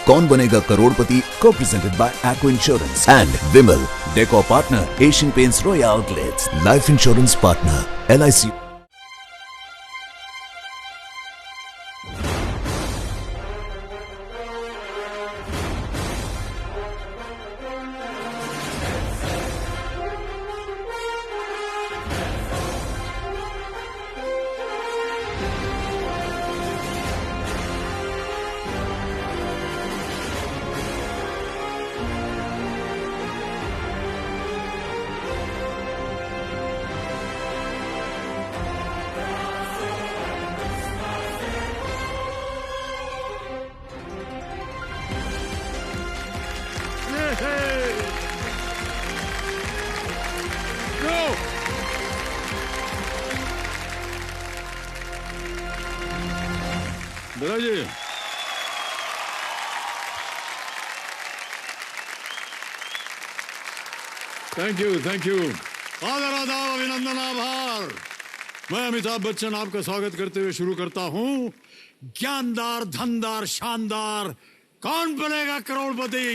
कौन बनेगा करोड़पति को presented by aqua insurance and Vimal deco partner Asian paints royal outlets life insurance partner LIC। जी thank you आदर आदाब अभिनंदन आभार। मैं अमिताभ बच्चन आपका स्वागत करते हुए शुरू करता हूं। ज्ञानदार धनदार शानदार कौन बनेगा करोड़पति।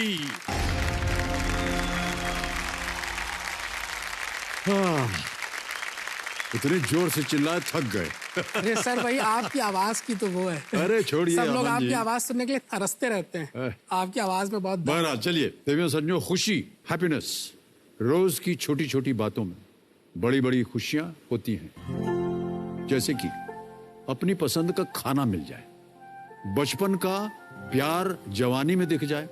इतने जोर से चिल्लाए थक गए। अरे सर भाई आपकी आवाज की तो वो है। अरे छोड़िए, सब लोग आपकी आवाज सुनने के लिए तरसते रहते हैं। आपकी आवाज में बहुत बहरहाल चलिए देवियों सज्जनों, खुशी हैप्पीनेस रोज की छोटी छोटी बातों में बड़ी बड़ी खुशियां होती हैं। जैसे कि अपनी पसंद का खाना मिल जाए, बचपन का प्यार जवानी में दिख जाए,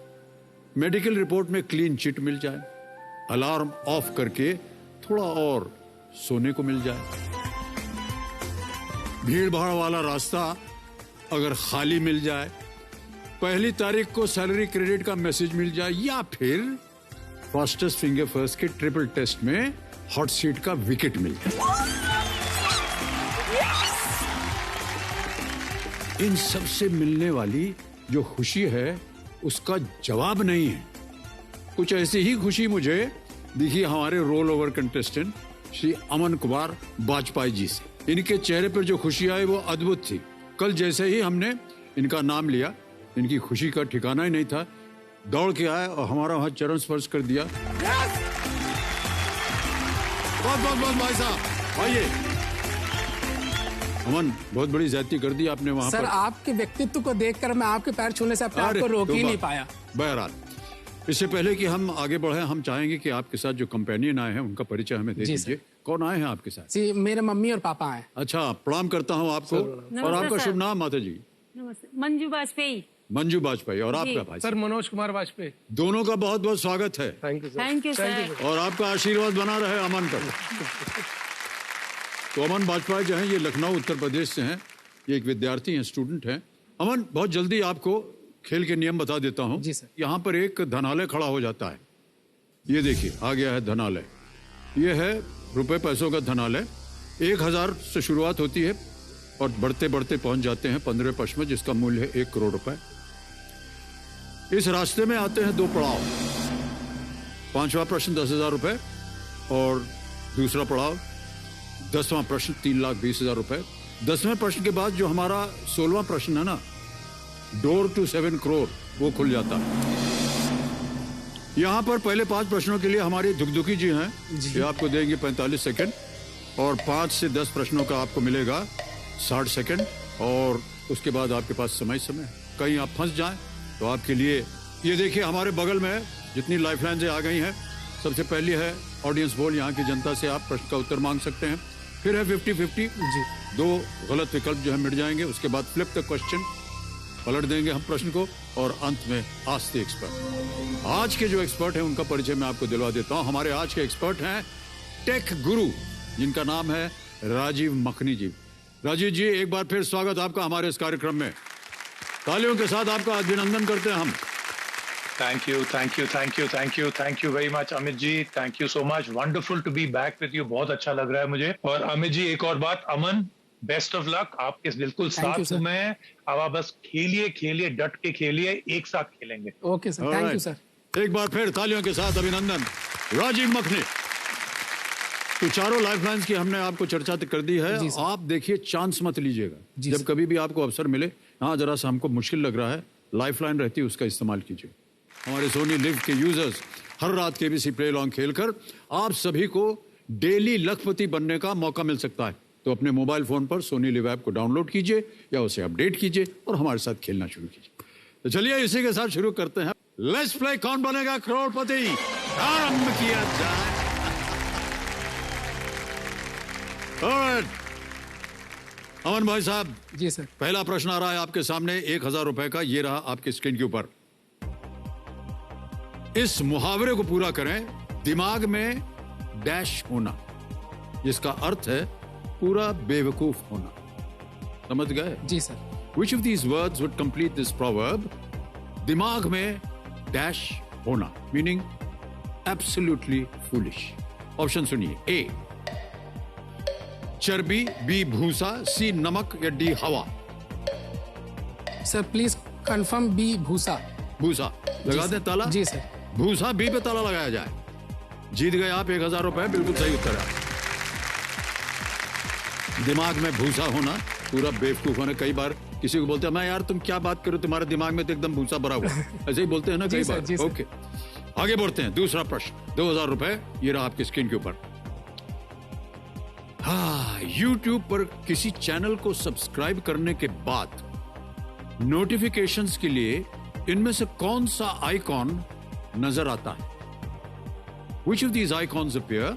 मेडिकल रिपोर्ट में क्लीन चिट मिल जाए, अलार्म ऑफ करके थोड़ा और सोने को मिल जाए, भीड़ भाड़ वाला रास्ता अगर खाली मिल जाए, पहली तारीख को सैलरी क्रेडिट का मैसेज मिल जाए, या फिर फास्टेस्ट फिंगर फर्स्ट के ट्रिपल टेस्ट में हॉट सीट का विकेट मिल जाए। इन सब से मिलने वाली जो खुशी है उसका जवाब नहीं है। कुछ ऐसी ही खुशी मुझे दिखी हमारे roll over contestant Shri Aman Kumar Vajpayee ji से। इनके चेहरे पर जो खुशी आई वो अद्भुत थी। कल जैसे ही हमने इनका नाम लिया, इनकी खुशी का ठिकाना ही नहीं था, दौड़ के आए और हमारा वहां चरण स्पर्श कर दिया। बहुत बहुत बहुत भाई साहब आइए। अमन, बहुत बड़ी ज्यादती कर दी आपने वहां सर पर। आपके व्यक्तित्व को देखकर मैं आपके पैर छूने से अपने आप को रोक ही नहीं पाया। बहरहाल इससे पहले कि हम आगे बढ़े, हम चाहेंगे कि आपके साथ जो कंपेनियन आए हैं उनका परिचय हमें दे दीजिए। कौन आए हैं आपके साथ? जी मेरे मम्मी और पापा आए। अच्छा, प्रणाम करता हूँ आपको। और आपका शुभ नाम माता जी? नमस्ते, मंजू वाजपेयी। मंजू वाजपेयी। और आपका भाई? सर मनोज कुमार वाजपेयी। दोनों का बहुत बहुत स्वागत है। Thank you sir. और आपका आशीर्वाद बना रहे अमन पर। तो अमन वाजपेयी जो है ये लखनऊ उत्तर प्रदेश से हैं। ये एक विद्यार्थी हैं, स्टूडेंट हैं। अमन, बहुत जल्दी आपको खेल के नियम बता देता हूँ। जी सर। यहाँ पर एक धनालय खड़ा हो जाता है। ये देखिए आ गया है धनालय। ये है रुपए पैसों का धनालय। 1000 से शुरुआत होती है और बढ़ते बढ़ते पहुंच जाते हैं 15 पश्चिम, जिसका मूल्य है 1 करोड़ रुपए। इस रास्ते में आते हैं 2 पड़ाव। 5वां प्रश्न 10,000 रुपए और दूसरा पड़ाव 10वां प्रश्न 3,20,000 रुपए। 10वें प्रश्न के बाद जो हमारा 16वां प्रश्न है ना, डोर टू 7 करोड़, वो खुल जाता है। यहाँ पर पहले 5 प्रश्नों के लिए हमारे धुकधुकी जी हैं, ये आपको देंगे 45 सेकंड और 5 से 10 प्रश्नों का आपको मिलेगा 60 सेकंड। और उसके बाद आपके पास समय कहीं आप फंस जाएं तो आपके लिए ये देखिए हमारे बगल में जितनी लाइफलाइन आ गई हैं। सबसे पहली है ऑडियंस बोल, यहाँ की जनता से आप प्रश्न का उत्तर मांग सकते हैं। फिर है 50-50 जी, 2 गलत विकल्प जो है मिट जाएंगे। उसके बाद फ्लिप द क्वेश्चन, पलट देंगे हम प्रश्न को। और अंत में आस्क द एक्सपर्ट। आज के जो एक्सपर्ट हैं उनका परिचय मैं आपको दिलवा देता हूं। हमारे आज के एक्सपर्ट हैं टेक गुरु, जिनका नाम है राजीव मखनी जी। राजीव जी, एक बार फिर स्वागत आपका हमारे इस कार्यक्रम में। तालियों के साथ आपका अभिनंदन करते हैं हम। Thank you very much Amit ji. Thank you so much. Wonderful to be back with you. बहुत अच्छा लग रहा है मुझे। और अमित जी, एक और बात, अमन बेस्ट ऑफ लक, आपके बिल्कुल साथ में। अब आप बस खेलिए, डट के खेलिए, एक साथ खेलेंगे। Okay sir, thank you sir. एक बार फिर तालियों के साथ अभिनंदन राजीव मखनी। तो चारों लाइफलाइंस की हमने आपको चर्चा कर दी है। आप देखिए, चांस मत लीजिएगा। जब कभी भी आपको अवसर मिले, हाँ जरा सा हमको मुश्किल लग रहा है लाइफलाइन रहती है उसका इस्तेमाल कीजिए। हमारे सोनी लिव के यूजर्स हर रात केबीसी प्ले लॉन्ग खेलकर आप सभी को डेली लखपति बनने का मौका मिल सकता है। तो अपने मोबाइल फोन पर सोनी लिव ऐप को डाउनलोड कीजिए या उसे अपडेट कीजिए और हमारे साथ खेलना शुरू कीजिए। तो चलिए इसी के साथ शुरू करते हैं। लेट्स प्ले कौन बनेगा करोड़पति, आरंभ किया जाए। Alright. अमन भाई साहब जी सर। पहला प्रश्न आ रहा है आपके सामने, 1000 रुपए का। ये रहा आपके स्क्रीन के ऊपर। इस मुहावरे को पूरा करें, दिमाग में डैश होना, जिसका अर्थ है पूरा बेवकूफ होना। समझ गए? जी sir. Which of these words would complete this proverb? दिमाग में डैश होना मीनिंग एब्सोल्युटली फूलिश। ऑप्शन सुनिए, ए चर्बी, बी भूसा, सी नमक या डी हवा। सर प्लीज कंफर्म बी भूसा। भूसा लगा दें ताला? जी सर। भूसा बी पे ताला लगाया जाए। जीत गए आप 1000 रुपए, बिल्कुल सही उत्तर है। दिमाग में भूसा होना, पूरा बेवकूफ होना। कई बार किसी को बोलते हैं मैं यार तुम क्या बात करो, तुम्हारे दिमाग में तो एकदम भूसा भरा हुआ। ऐसे ही बोलते हैं ना कई बार। ओके आगे बढ़ते हैं। दूसरा प्रश्न, 2000 रुपए, ये रहा आपकी स्क्रीन के ऊपर। हाँ, YouTube पर किसी चैनल को सब्सक्राइब करने के बाद नोटिफिकेशंस के लिए इनमें से कौन सा आइकॉन नजर आता है? Which of these icons appear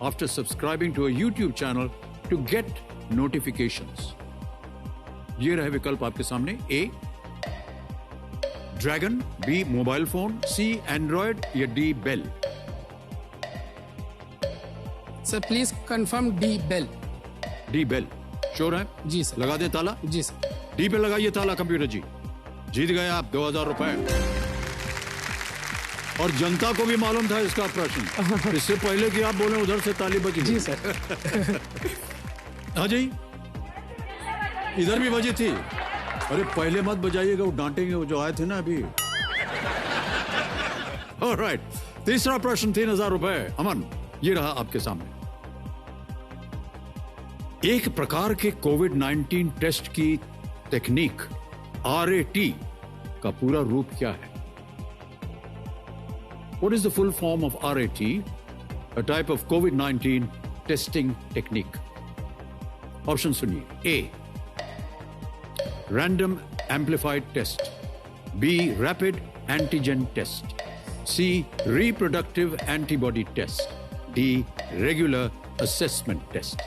after subscribing to a YouTube channel to get notifications? ये रहे विकल्प आपके सामने। A dragon, B mobile phone, C android या D bell. Sir please confirm D bell. D bell sure है? जी sir. लगा दें ताला? जी सर। डी पे लगाइए ताला कंप्यूटर जी। जीत गए आप 2000 रुपए। और जनता को भी मालूम था इसका प्रश्न, इससे पहले कि आप बोले उधर से ताली बजी। जी सर। हाँ जी, इधर भी बजी थी। अरे पहले मत बजाइएगा, वो डांटेंगे, वो जो आए थे ना अभी। ऑलराइट, तीसरा प्रश्न 3000 रुपए। अमन ये रहा आपके सामने। एक प्रकार के कोविड-19 टेस्ट की टेक्निक RAT का पूरा रूप क्या है? What is the full form of RAT, a type of COVID-19 testing technique? Option सुनिए, A random amplified test, B rapid antigen test, C reproductive antibody test, D regular assessment test.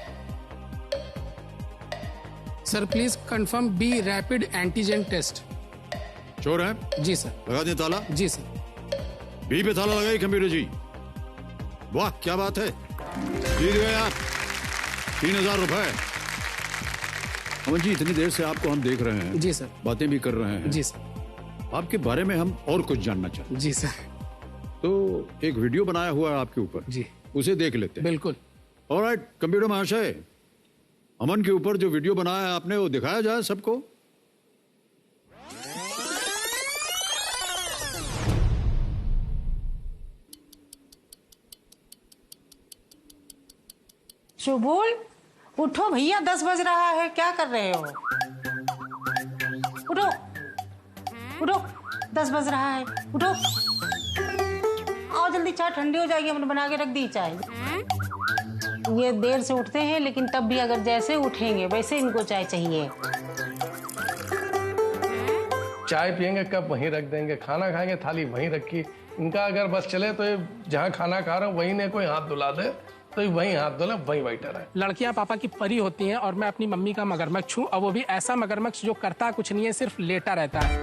Sir please confirm B rapid antigen test. Sure है? जी sir. लगा दें ताला? जी sir. B पे ताला लगाइए computer जी। वाह क्या बात है, जीत गए आप 3000 रुपए। अमन जी इतनी देर से आपको हम देख रहे हैं। जी सर। बातें भी कर रहे हैं। जी सर। आपके बारे में हम और कुछ जानना चाहते हैं। जी सर। तो एक वीडियो बनाया हुआ है आपके ऊपर, जी उसे देख लेते हैं। बिल्कुल। ऑलराइट कंप्यूटर महाशय, अमन के ऊपर जो वीडियो बनाया है आपने वो दिखाया जाए सबको। शुभुल उठो भैया, 10 बज रहा है, क्या कर रहे हो? उठो उठो, 10 बज रहा है, उठो। आओ जल्दी, चाय ठंडी हो जाएगी, हमने बना के रख दी चाय। ये देर से उठते हैं लेकिन तब भी अगर जैसे उठेंगे वैसे इनको चाय चाहिए। चाय पियेंगे कब वहीं रख देंगे, खाना खाएंगे थाली वहीं रखी। इनका अगर बस चले तो जहाँ खाना खा रहा हूँ वहीं ने कोई हाथ धुला दे तो वहीं हाथ धुला, वहीं बैठा रहे। लड़कियां पापा की परी होती हैं और मैं अपनी मम्मी का मगरमच्छ हूँ, और वो भी ऐसा मगरमच्छ जो करता कुछ नहीं है, सिर्फ लेटा रहता है।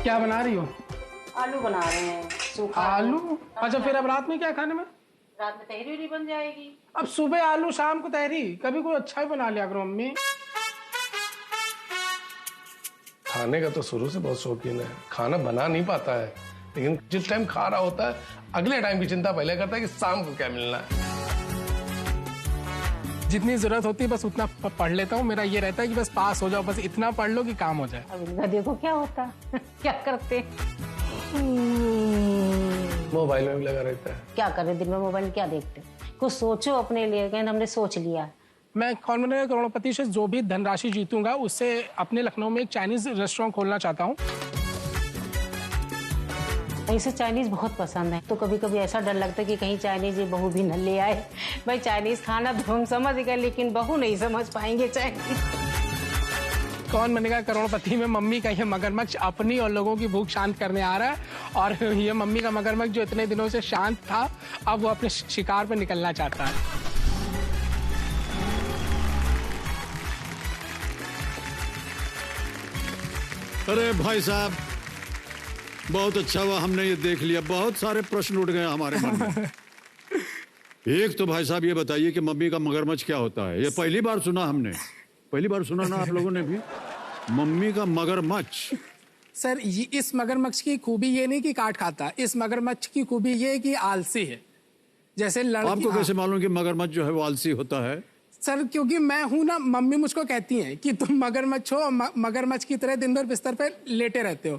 क्या बना रही हो? आलू बना रहे हैं, सूखा आलू। अच्छा फिर अब रात में क्या खाने में? रात में तहरी बन जाएगी। अब सुबह आलू शाम को तहरी, कभी कोई अच्छा ही बना लिया करो मम्मी। खाने का तो शुरू से बहुत शौकीन है, खाना बना नहीं पाता है, लेकिन जिस टाइम खा रहा होता है अगले टाइम की चिंता पहले करता है कि शाम को क्या मिलना है। जितनी जरूरत होती है बस उतना पढ़ लेता हूँ। मेरा ये रहता है कि बस पास हो जाओ, बस इतना पढ़ लो कि काम हो जाए। अब इनका देखो क्या होता है। क्या करते, मोबाइल में भी लगा रहता है। क्या करे दिन में मोबाइल क्या देखते? कुछ सोचो अपने लिए, कहीं हमने सोच लिया। मैं कौन बनेगा करोड़पति से जो भी धनराशि जीतूंगा उससे अपने लखनऊ में एक चाइनीज रेस्टोरेंट खोलना चाहता हूँ। इसे चाइनीज बहुत पसंद है, तो कभी कभी ऐसा डर लगता है कि कहीं चाइनीज ये बहू भी न ले आए। भाई चाइनीज खाना तो हम समझ गए, लेकिन बहू नहीं समझ पाएंगे चाइनीज। कौन बनेगा करोड़पति में मम्मी का ये मगरमच्छ अपनी और लोगों की भूख शांत करने आ रहा है, और ये मम्मी का मगरमच्छ जो इतने दिनों से शांत था अब वो अपने शिकार पर निकलना चाहता है। अरे भाई साहब, बहुत अच्छा हुआ हमने ये देख लिया। बहुत सारे प्रश्न उठ गए हमारे मन में। एक तो भाई साहब ये बताइए कि मम्मी का मगरमच्छ क्या होता है? ये पहली बार सुना हमने। पहली बार सुना ना आप लोगों ने भी? मम्मी का मगरमच्छ। सर इस मगरमच्छ की खूबी ये नहीं कि काट खाता, इस मगरमच्छ की खूबी ये है कि आलसी है। जैसे लड़की, आपको कैसे मालूम कि मगरमच्छ जो है वो आलसी होता है? सर क्योंकि मैं हूं ना, मम्मी मुझको कहती हैं कि तुम मगरमच्छ हो, मगरमच्छ की तरह दिन भर बिस्तर पे लेटे रहते हो।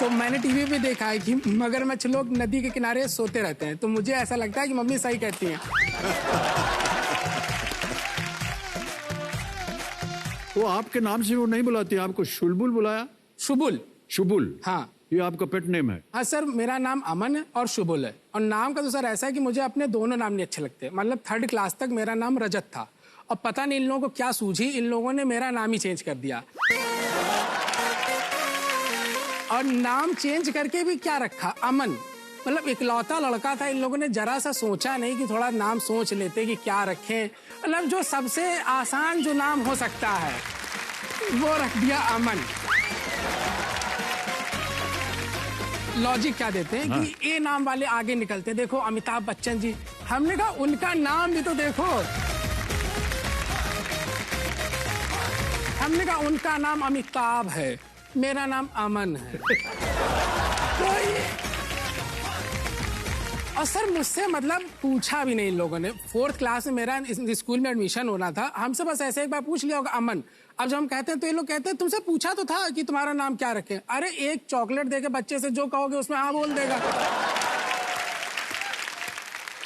तो मैंने टीवी पे देखा है कि मगरमच्छ लोग नदी के किनारे सोते रहते हैं, तो मुझे ऐसा लगता है कि मम्मी सही कहती हैं। वो आपके नाम से वो नहीं बुलाती, आपको शुलबुल बुलाया? शुबुल। शुबुल, हाँ, ये आपका पेट नेम है? हाँ सर, मेरा नाम अमन है और शुबुल है। और नाम का तो सर ऐसा है कि मुझे अपने दोनों नाम नहीं अच्छे लगते। मतलब 3rd क्लास तक मेरा नाम रजत था, और पता नहीं इन लोगों को क्या सूझी, इन लोगों ने मेरा नाम ही चेंज कर दिया। और नाम चेंज करके भी क्या रखा, अमन। मतलब इकलौता लड़का था, इन लोगों ने जरा सा सोचा नहीं कि थोड़ा नाम सोच लेते कि क्या रखें। मतलब जो सबसे आसान जो नाम हो सकता है वो रख दिया अमन। लॉजिक क्या देते हैं कि ए नाम वाले आगे निकलते हैं। देखो अमिताभ बच्चन जी, हमने कहा उनका नाम भी तो देखो। हमने कहा उनका नाम अमिताभ है, मेरा नाम अमन है। तो और सर मुझसे मतलब पूछा भी नहीं इन लोगों ने। 4th क्लास में मेरा इस स्कूल में एडमिशन होना था, हमसे बस ऐसे एक बार पूछ लिया होगा अमन। अब जब हम कहते हैं तो ये लोग कहते हैं तुमसे पूछा तो था कि तुम्हारा नाम क्या रखें। अरे एक चॉकलेट देके बच्चे से जो कहोगे उसमें हाँ बोल देगा।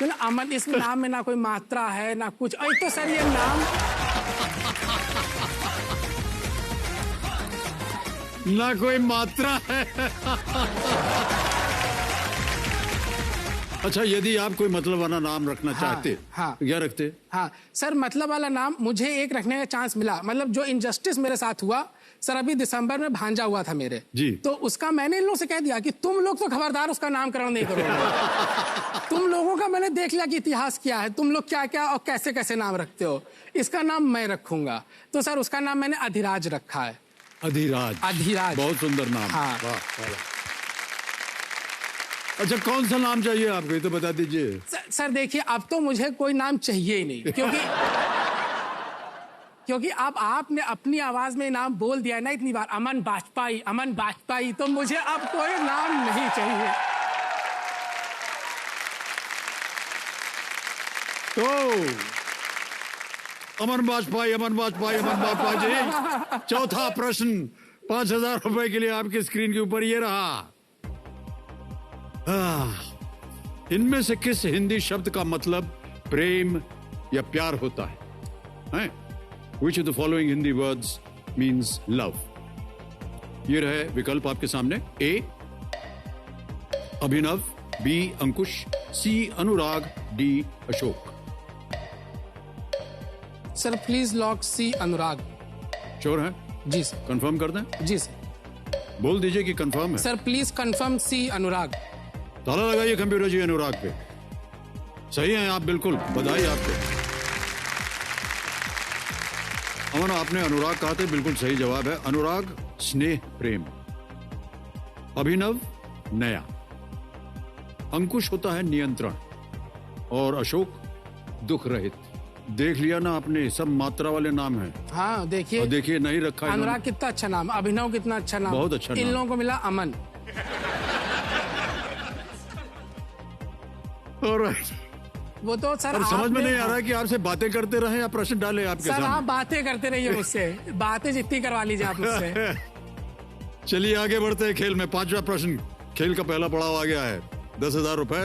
तो ना अमन, इस नाम में ना कोई मात्रा है ना कुछ। एक तो सर ये नाम ना कोई मात्रा है। अच्छा, यदि आप कोई मतलब वाला नाम रखना चाहते, हाँ, तो क्या रखते? हाँ सर, मतलब वाला नाम मुझे एक रखने का चांस मिला। मतलब जो इनजस्टिस मेरे साथ हुआ सर, अभी दिसंबर में भांजा हुआ था मेरे जी, तो उसका मैंने इन लोगों से कह दिया कि तुम लोग तो खबरदार उसका नामकरण नहीं करोगे। तुम लोगों का मैंने देख लिया कि इतिहास क्या है, तुम लोग क्या क्या और कैसे कैसे नाम रखते हो। इसका नाम मैं रखूंगा। तो सर उसका नाम मैंने अधिराज रखा है। अधिराज? अधिराज, बहुत सुंदर नाम। हाँ। वाह, वाह। अच्छा, कौन सा नाम चाहिए आपको, ये तो बता दीजिए। सर देखिए, अब तो मुझे कोई नाम चाहिए ही नहीं, क्योंकि अब आपने अपनी आवाज में नाम बोल दिया है ना इतनी बार, अमन वाजपेयी, अमन वाजपेयी, तो मुझे अब कोई नाम नहीं चाहिए। तो अमन वाजपेयी, अमन वाजपेयी, अमन वाजपेयी जी। चौथा प्रश्न 5000 रुपए के लिए आपकी स्क्रीन के ऊपर ये रहा। इनमें से किस हिंदी शब्द का मतलब प्रेम या प्यार होता है? Which of the following Hindi words means love? ये रहे विकल्प आपके सामने। A Abhinav, B Ankush, C Anurag, D Ashok. Sir please lock C Anurag. Sure है? जी सर। कंफर्म कर दें? जी सर। बोल दीजिए कि कंफर्म है। Sir please confirm C Anurag. ताला लगाइए कंप्यूटर जी अनुराग पे। सही है आप, बिल्कुल, बधाई आपको। अमन, आपने अनुराग कहा था, बिल्कुल सही जवाब है। अनुराग स्नेह प्रेम, अभिनव नया, अंकुश होता है नियंत्रण, और अशोक दुख रहित। देख लिया ना आपने, सब मात्रा वाले नाम हैं। हाँ देखिए, देखिए नहीं रखा है। अनुराग कितना अच्छा नाम, अभिनव कितना अच्छा नाम, बहुत अच्छा नाम। इन लोगों को मिला अमन। वो तो सर समझ में नहीं आ रहा है कि आपसे बातें करते रहे या प्रश्न डाले आपके सर सामने। आप बातें करते रहिए मुझसे, बातें जितनी करवा लीजिए आप मुझसे। चलिए आगे बढ़ते हैं खेल में। 5वां प्रश्न, खेल का पहला पड़ाव आ गया है। 10,000 रुपए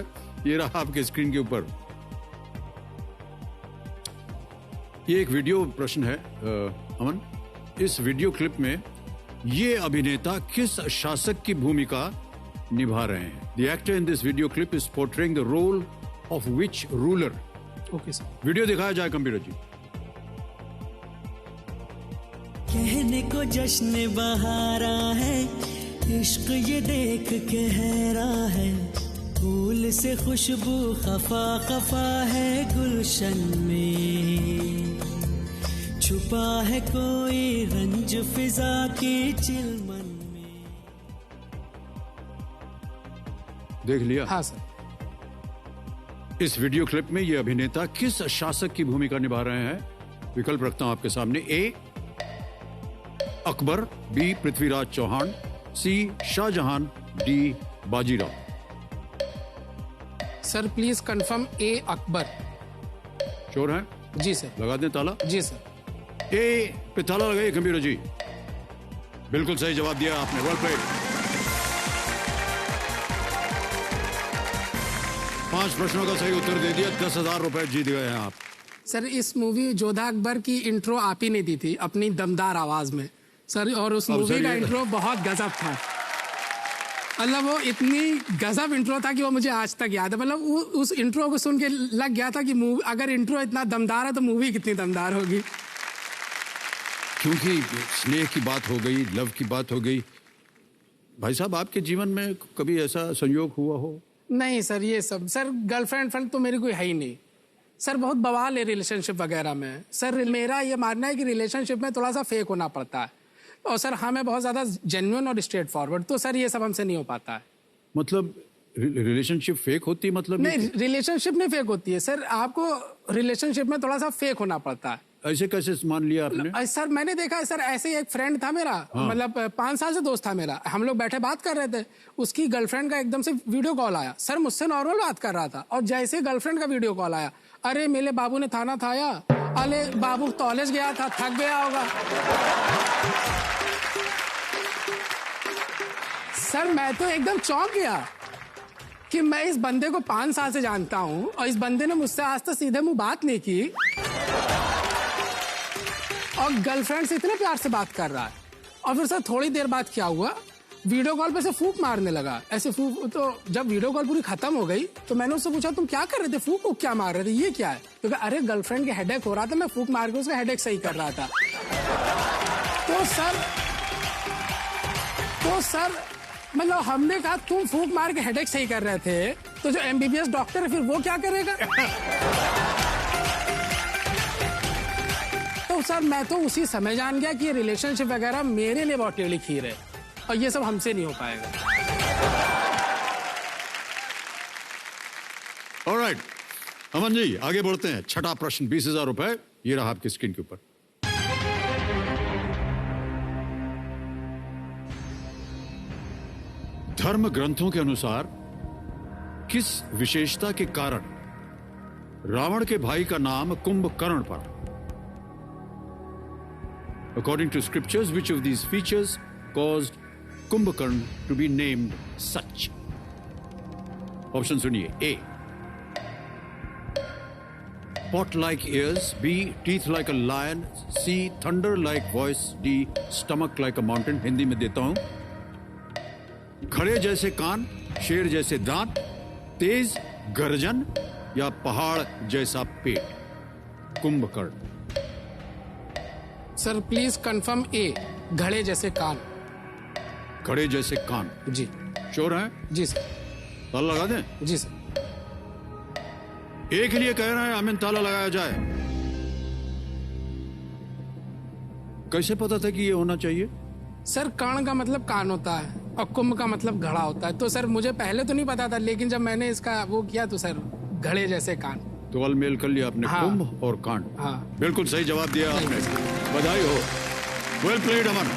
ये रहा आपके स्क्रीन के ऊपर। ये एक वीडियो प्रश्न है अमन। इस वीडियो क्लिप में ये अभिनेता किस शासक की भूमिका निभा रहे हैं? The actor in this video clip is portraying the role of which ruler? Okay sir. Video दिखाया जाए कंप्यूटर जी। कहने को जश्न बहारा है, इश्क ये देख के हैरा है, फूल से खुशबू खफा खफा है गुलशन में, छुपा है कोई रंज फिजा की चिलमन में। देख लिया? हाँ सर। इस वीडियो क्लिप में ये अभिनेता किस शासक की भूमिका निभा रहे हैं? विकल्प रखता हूं आपके सामने। A Akbar, B Prithviraj Chauhan, C Shahjahan, D Bajirao. Sir please confirm A Akbar. Sure है? जी सर। लगा दें ताला? जी सर। ए पे ताला लगाइए कंप्यूटर जी। बिल्कुल सही जवाब दिया आपने, वेल प्लेड। 5 प्रश्नों का सही उत्तर दे दिया, 10,000 रुपए जीत गए हैं आप। सर इस मूवी जोधा अकबर की इंट्रो आप ही ने दी थी अपनी दमदार आवाज में सर, और उस मूवी का इंट्रो बहुत गजब था। मतलब वो इतनी गजब इंट्रो था कि वो मुझे आज तक याद है। मतलब उस इंट्रो को सुन के लग गया था कि मूवी, अगर इंट्रो इतना दमदार है तो मूवी कितनी दमदार होगी। क्योंकि स्नेह की बात हो गई, लव की बात हो गई। भाई साहब, आपके जीवन में कभी ऐसा संयोग हुआ हो? नहीं सर, ये सब सर गर्लफ्रेंड फ्रेंड तो मेरी कोई है ही नहीं सर। बहुत बवाल है रिलेशनशिप वगैरह में सर। मेरा ये मानना है कि रिलेशनशिप में थोड़ा सा फेक होना पड़ता है, और सर हाँ मैं बहुत ज्यादा जेन्युइन और स्ट्रेट फॉरवर्ड, तो सर ये सब हमसे नहीं हो पाता है। मतलब रिलेशनशिप फेक होती है? मतलब नहीं, रिलेशनशिप नहीं फेक होती है सर, आपको रिलेशनशिप में थोड़ा सा फेक होना पड़ता है। ऐसे कैसे मान लिया आपने? सर मैंने देखा है सर, ऐसे ही एक फ्रेंड था मेरा, हाँ। मतलब 5 साल से दोस्त था मेरा। हम लोग बैठे बात कर रहे थे, उसकी गर्लफ्रेंड का एकदम से वीडियो कॉल आया। सर मुझसे नॉर्मल बात कर रहा था, और जैसे गर्लफ्रेंड का वीडियो कॉल आया, अरे मेरे बाबू ने थाना थाया, अरे बाबू कॉलेज गया था, थक गया होगा। सर मैं तो एकदम चौंक गया कि मैं इस बंदे को 5 साल से जानता हूं, और इस बंदे ने मुझसे आज तक सीधे मुंह बात नहीं की, और गर्लफ्रेंड से इतने प्यार से बात कर रहा है। और फिर सर थोड़ी देर बाद क्या हुआ, वीडियो कॉल पे से फूंक मारने लगा ऐसे फूंक। तो जब वीडियो कॉल पूरी खत्म हो गई तो मैंने उससे पूछा तुम क्या कर रहे थे, फूंक क्या मार रहे थे, ये क्या है? तो कहा अरे गर्लफ्रेंड के हेडेक हो रहा था, मैं फूंक मार के उसका हेडेक सही कर रहा था। तो सर मतलब हमने कहा तुम फूंक मार के हेडेक सही कर रहे थे, तो जो MBBS डॉक्टर है फिर वो क्या करेगा? तो सर मैं तो उसी समय जान गया कि ये रिलेशनशिप वगैरह मेरे लिए बहुत टेढ़ी खीर है, और ये सब हमसे नहीं हो पाएगा। ऑलराइट अमन जी, आगे बढ़ते हैं। छठा प्रश्न, 20,000 रुपए, ये रहा आपकी स्क्रीन के ऊपर। धर्म ग्रंथों के अनुसार किस विशेषता के कारण रावण के भाई का नाम कुंभकर्ण पड़ा? According to scriptures, which of these features caused Kumbhakarna to be named such? Option सुनिए। A. Pot-like ears. B. Teeth like a lion. C. Thunder-like voice. D. Stomach like a mountain. Hindi में देता हूं। खड़े जैसे कान, शेर जैसे दांत, तेज गर्जन या पहाड़ जैसा पेट। कुंभकर्ण। सर प्लीज कंफर्म ए, घड़े जैसे कान। घड़े जैसे कान? जी। श्योर है? जी सर। ताला लगा दें? जी सर। एक लिए कह रहे हैं अमिन, ताला लगाया जाए। कैसे पता था कि ये होना चाहिए? सर कर्ण का मतलब कान होता है, और कुंभ का मतलब घड़ा होता है। तो सर मुझे पहले तो नहीं पता था, लेकिन जब मैंने इसका वो किया तो सर घड़े जैसे कान। तो अलमेल कर लिया आपने। हाँ। कुंभ और कान। हाँ। बिल्कुल सही जवाब दिया आपने, बधाई हो। वेल प्लेड अमन,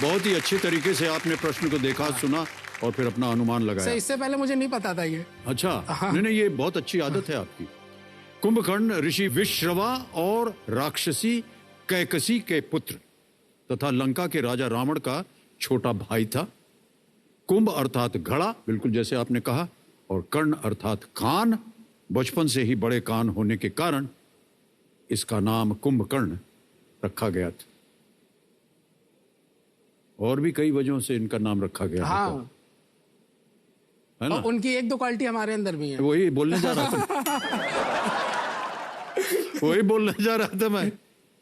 बहुत ही अच्छे तरीके से आपने प्रश्न को देखा, सुना और फिर अपना अनुमान लगाया। सर इससे पहले मुझे नहीं पता था ये। अच्छा। हाँ। नहीं, ये बहुत अच्छी आदत है आपकी। कुंभकर्ण ऋषि विश्रवा और राक्षसी कैकसी के पुत्र तथा लंका के राजा रावण का छोटा भाई था। कुंभ अर्थात घड़ा, बिल्कुल जैसे आपने कहा, और कर्ण अर्थात कान। बचपन से ही बड़े कान होने के कारण इसका नाम कुंभकर्ण रखा गया था। और भी कई वजहों से इनका नाम रखा गया हाँ है ना? और उनकी एक दो क्वालिटी हमारे अंदर भी है। वही बोलने जा रहा था वही बोलने जा रहा था मैं।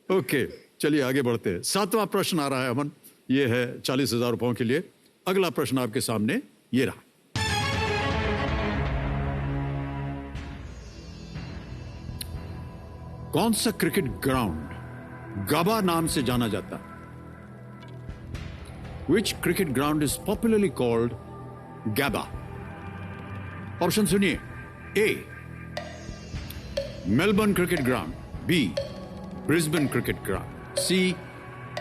ओके, चलिए आगे बढ़ते हैं। 7वां प्रश्न आ रहा है अमन, ये है 40,000 रुपयों के लिए। अगला प्रश्न आपके सामने ये रहा। कौन सा क्रिकेट ग्राउंड गाबा नाम से जाना जाता है? Which cricket ground is popularly called Gabba? Option सुनिए। A, Melbourne Cricket Ground, B, Brisbane Cricket Ground, C,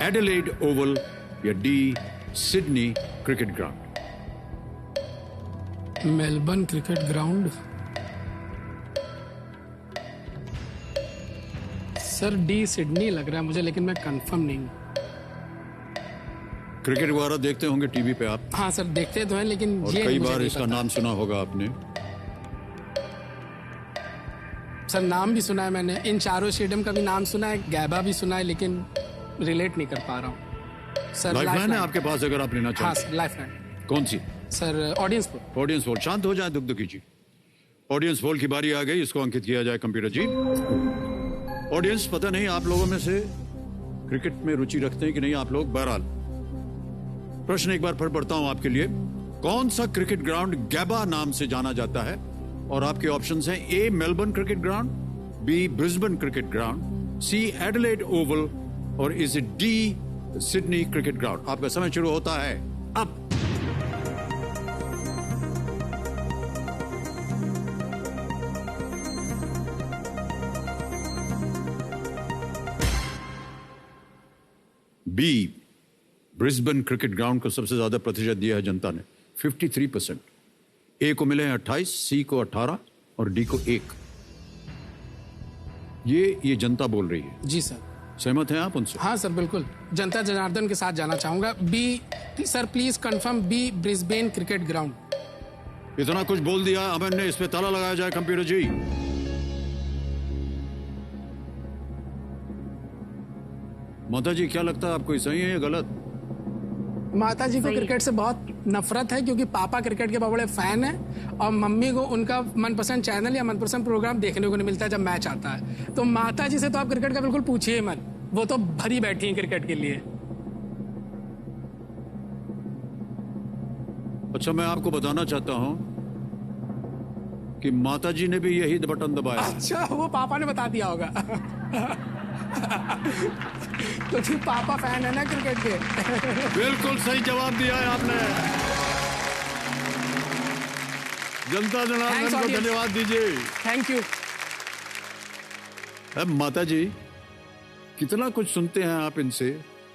Adelaide Oval या D, Sydney Cricket Ground। Melbourne cricket ground, sir D Sydney लग रहा है मुझे, लेकिन मैं कंफर्म नहीं हूँ। क्रिकेट वगैरह देखते होंगे टीवी पे आप? हाँ सर देखते तो हैं, लेकिन और ये कई मुझे बार नहीं इसका पता। नाम सुना होगा आपने। सर नाम भी सुना है मैंने, इन चारों स्टेडियम का भी नाम सुना है, गैबा भी सुना है, लेकिन रिलेट नहीं कर पा रहा हूँ सर। लाइफलाइन है आपके पास अगर आप लेना हाँ चाहें? Sir lifeline. कौन सी? Sir audience poll. Audience poll. शांत हो जाए, दुग्ध कीजिए। ऑडियंस पोल की बारी आ गई, इसको अंकित किया जाए कंप्यूटर जी। ऑडियंस, पता नहीं आप लोगों में से क्रिकेट में रुचि रखते हैं कि नहीं आप लोग। बहरहाल प्रश्न एक बार फिर पढ़ता हूं आपके लिए। कौन सा क्रिकेट ग्राउंड गैबा नाम से जाना जाता है? और आपके ऑप्शंस हैं A Melbourne cricket ground, B Brisbane cricket ground, C Adelaide Oval और is it D Sydney cricket ground. आपका समय शुरू होता है अब। बी ब्रिस्बेन क्रिकेट ग्राउंड को सबसे ज्यादा प्रतिशत दिया है जनता ने, 53%। ए को मिले हैं 28, सी को 18 और डी को 1। ये जनता बोल रही है। जी सर। सहमत हैं आप उनसे? हाँ सर बिल्कुल, जनता जनार्दन के साथ जाना चाहूंगा। B sir please confirm, B Brisbane cricket ground. इतना कुछ बोल दिया अमन ने, इस पे ताला लगाया जाए कंप्यूटर जी। माता जी क्या लगता है आपको, सही है या गलत? माता जी को क्रिकेट से बहुत नफरत है, क्योंकि पापा क्रिकेट के बहुत बड़े फैन हैं और मम्मी को उनका मनपसंद चैनल या मनपसंद प्रोग्राम देखने को नहीं मिलता जब मैच आता है। तो माता जी से तो आप क्रिकेट का बिल्कुल पूछिए मत, वो तो भरी बैठी हैं क्रिकेट के लिए। अच्छा, मैं आपको बताना चाहता हूं कि माता जी ने भी यही बटन दबाया। अच्छा, वो पापा ने बता दिया होगा क्योंकि पापा फैन है ना क्रिकेट के। बिल्कुल सही जवाब दिया है आपने। जनता जनार्दन को धन्यवाद दीजिए। Thank you. अब माता जी कितना कुछ सुनते हैं आप इनसे।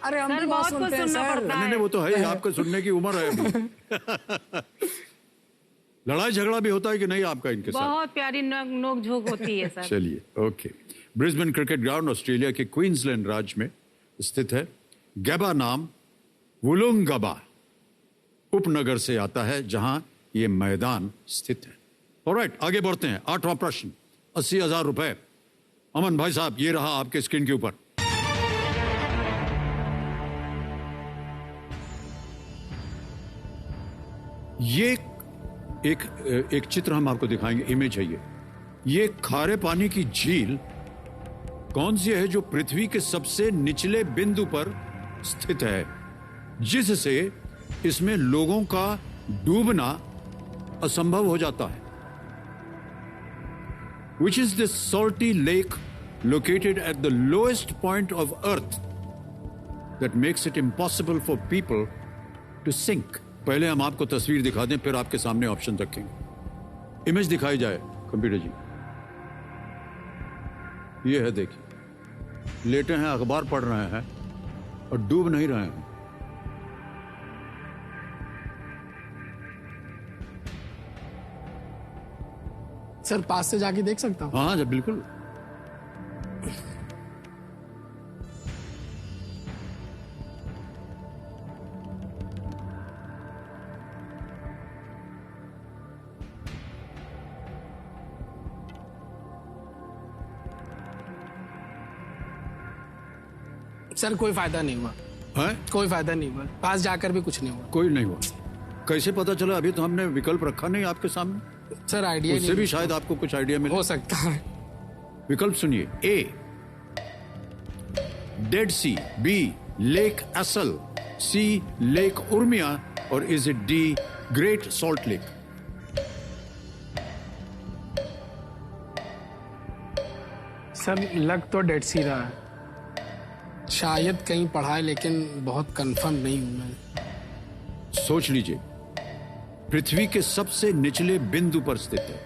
अरे हम सर, भी बहुत बहुत कुछ सुनते हैं सुनना सर। पड़ता नहीं, वो तो है ही, आपको सुनने की उम्र है अभी। लड़ाई झगड़ा भी होता है कि नहीं आपका इनके साथ? बहुत प्यारी नोक झोंक होती है सर। चलिए, okay. Brisbane cricket ground Australia के क्वींसलैंड राज्य में स्थित है। गैबा नाम वुलुंगबा उपनगर से आता है, जहां ये मैदान स्थित है। ऑलराइट, आगे बढ़ते हैं। 8वां प्रश्न, 80,000 रुपए। अमन भाई साहब, ये रहा आपके स्क्रीन के ऊपर। ये एक चित्र हम आपको दिखाएंगे, इमेज है ये खारे पानी की झील कौन सी है जो पृथ्वी के सबसे निचले बिंदु पर स्थित है, जिससे इसमें लोगों का डूबना असंभव हो जाता है? Which is this salty lake located at the lowest point of Earth that makes it impossible for people to sink? पहले हम आपको तस्वीर दिखा दें, फिर आपके सामने ऑप्शन रखेंगे। इमेज दिखाई जाए कंप्यूटर जी। ये है, देखिए, लेटे हैं, अखबार पढ़ रहे हैं और डूब नहीं रहे हैं। सर पास से जाके देख सकता हूँ? हाँ, जब बिल्कुल। सर कोई फायदा नहीं हुआ है? कोई फायदा नहीं हुआ, पास जाकर भी कुछ नहीं हुआ। कोई नहीं हुआ। कैसे पता चला? अभी तो हमने विकल्प रखा नहीं आपके सामने। सर आइडिया उससे भी शायद आपको कुछ आइडिया मिले। हो सकता है। विकल्प सुनिए। A dead sea, B lake Assal, C lake Urmia, और is it D great salt lake? Sir लग तो डेड सी रहा है, शायद कहीं पढ़ा है लेकिन बहुत कंफर्म नहीं हूं मैं। सोच लीजिए। पृथ्वी के सबसे निचले बिंदु पर स्थित है।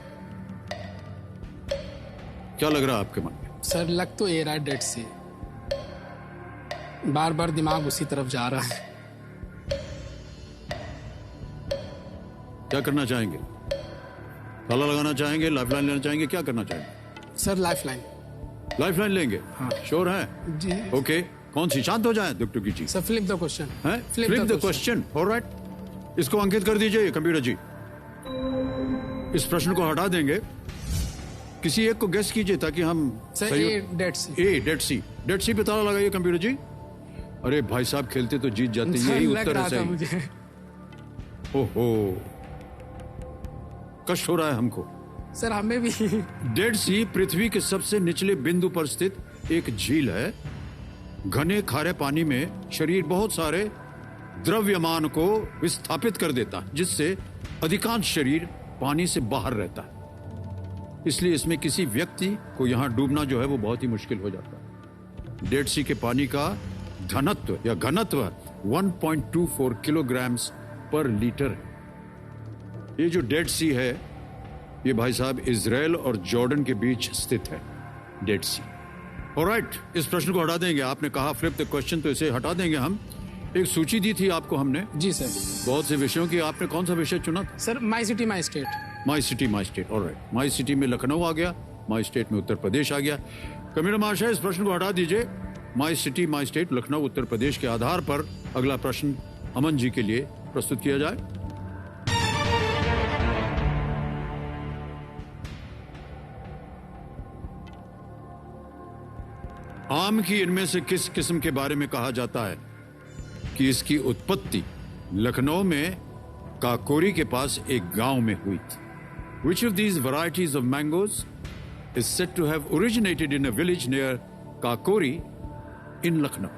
क्या लग रहा है आपके मन में? सर लग तो ए रहा है डेड सी, बार बार दिमाग उसी तरफ जा रहा है। क्या करना चाहेंगे? ताला लगाना चाहेंगे, लाइफलाइन लेना चाहेंगे, क्या करना चाहेंगे? Sir lifeline. लाइफलाइन लेंगे? हाँ। श्योर है? जी। ओके। कौन सी? शांत हो जाए दुकटुकी जी। Sir flip the question. है? Flip the question. ऑलराइट। इसको अंकित कर दीजिए कंप्यूटर जी। इस प्रश्न को हटा देंगे। किसी एक को गेस कीजिए ताकि हम sir A dead Sea. A dead Sea. Dead Sea पे ताला लगाइए कंप्यूटर जी। अरे भाई साहब खेलते तो जीत जाते। यही उत्तर है सही। मुझे ओहो, कष्ट हो रहा है हमको। सर हमें भी। डेड सी पृथ्वी के सबसे निचले बिंदु पर स्थित एक झील है। घने खारे पानी में शरीर बहुत सारे द्रव्यमान को विस्थापित कर देता है, जिससे अधिकांश शरीर पानी से बाहर रहता है। इसलिए इसमें किसी व्यक्ति को यहां डूबना जो है वो बहुत ही मुश्किल हो जाता है। डेड सी के पानी का घनत्व या घनत्व 1.24 किलोग्राम पर लीटर है। ये जो डेड सी है ये भाई साहब इजराइल और जॉर्डन के बीच स्थित है, डेड सी। ऑलराइट, इस प्रश्न को हटा देंगे। आपने कहा फ्लिप द क्वेश्चन, तो इसे हटा देंगे हम। एक सूची दी थी आपको हमने। जी सर। बहुत से विषयों की। आपने कौन सा विषय चुना था? Sir my city my state. My city my state. Alright. My city में लखनऊ आ गया, माई स्टेट में उत्तर प्रदेश आ गया। कमिश्नर महाशय इस प्रश्न को हटा दीजिए। My city my state Lucknow Uttar Pradesh के आधार पर अगला प्रश्न अमन जी के लिए प्रस्तुत किया जाए। आम की इनमें से किस किस्म के बारे में कहा जाता है कि इसकी उत्पत्ति लखनऊ में काकोरी के पास एक गांव में हुई थी? Which of these varieties of mangoes is said to have originated in a village near Kakori in Lucknow?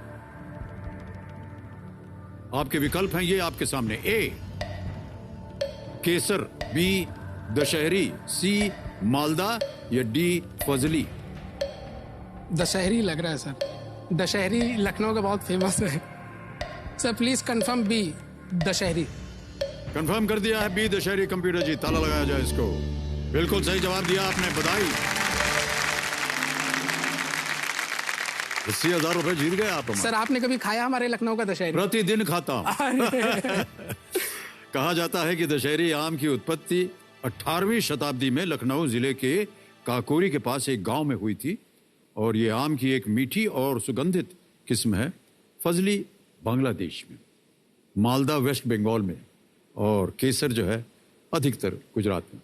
आपके विकल्प हैं ये आपके सामने। ए केसर, बी दशहरी, सी मालदा, या डी फजली? दशहरी लग रहा है सर। दशहरी लखनऊ का बहुत फेमस है sir. Please confirm B Dasheri. Confirm कर दिया है बी दशहरी। कंप्यूटर जी ताला लगाया जाए इसको। बिल्कुल सही जवाब दिया आपने, बधाई। 80,000 रुपए जीत गए आप। सर आपने कभी खाया हमारे लखनऊ का दशहरी? प्रतिदिन खाता हूं। कहा जाता है कि दशहरी आम की उत्पत्ति 18वीं शताब्दी में लखनऊ जिले के काकोरी के पास एक गांव में हुई थी, और ये आम की एक मीठी और सुगंधित किस्म है। फजली बांग्लादेश में, मालदा वेस्ट बंगाल में, और केसर जो है अधिकतर गुजरात में।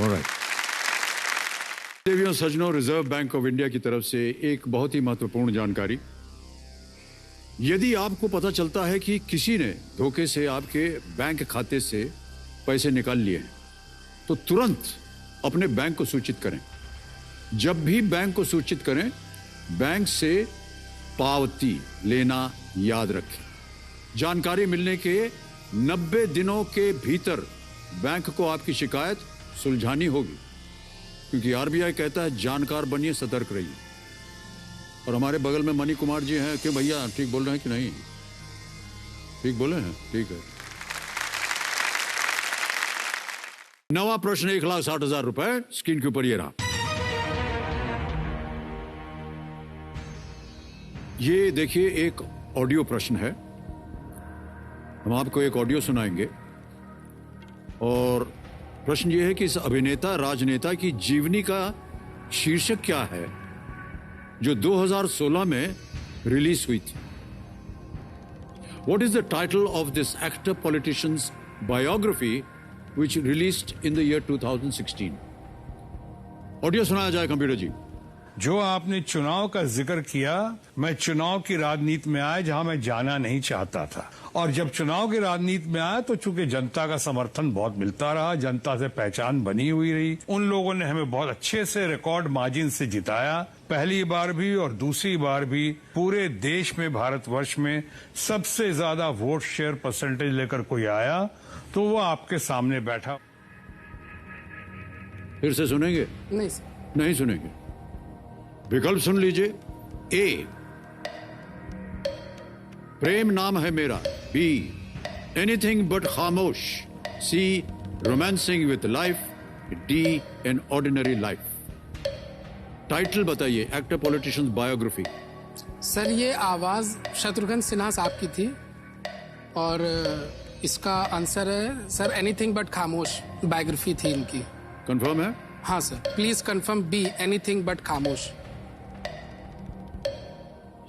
ऑलराइट। देवियों सज्जनों, रिजर्व बैंक ऑफ इंडिया की तरफ से एक बहुत ही महत्वपूर्ण जानकारी। यदि आपको पता चलता है कि किसी ने धोखे से आपके बैंक खाते से पैसे निकाल लिए हैं, तो तुरंत अपने बैंक को सूचित करें। जब भी बैंक को सूचित करें, बैंक से पावती लेना याद रखें। जानकारी मिलने के 90 दिनों के भीतर बैंक को आपकी शिकायत सुलझानी होगी, क्योंकि आरबीआई कहता है जानकार बनिए, सतर्क रहिए। और हमारे बगल में मणि कुमार जी हैं। क्यों भैया, ठीक बोल रहे हैं कि नहीं? ठीक बोले हैं? ठीक है। नवा प्रश्न 1,60,000 रुपए स्क्रीन के ऊपर ये रहा। ये देखिए एक ऑडियो प्रश्न है। हम आपको एक ऑडियो सुनाएंगे, और प्रश्न ये है कि इस अभिनेता राजनेता की जीवनी का शीर्षक क्या है जो 2016 में रिलीज हुई थी? What is the title of this actor politician's biography which released in the year 2016? Audio सुनाया जाए कंप्यूटर जी। जो आपने चुनाव का जिक्र किया, मैं चुनाव की राजनीति में आया जहां मैं जाना नहीं चाहता था, और जब चुनाव की राजनीति में आया तो चूंकि जनता का समर्थन बहुत मिलता रहा, जनता से पहचान बनी हुई रही, उन लोगों ने हमें बहुत अच्छे से रिकॉर्ड मार्जिन से जिताया, पहली बार भी और दूसरी बार भी पूरे देश में, भारतवर्ष में सबसे ज्यादा वोट शेयर परसेंटेज लेकर कोई आया तो वो आपके सामने बैठा। फिर से सुनेंगे? नहीं सर, नहीं सुनेंगे। विकल्प सुन लीजिए। ए, प्रेम नाम है मेरा। B, anything but Khamosh. C, romancing with life. D, an ordinary life. Title बताइए, एक्टर पॉलिटिशियन बायोग्राफी। सर ये आवाज शत्रुघ्न सिन्हा साहब की थी और इसका आंसर है sir anything but Khamosh, biography थी इनकी। कंफर्म है? हाँ sir, please confirm B, anything but Khamosh.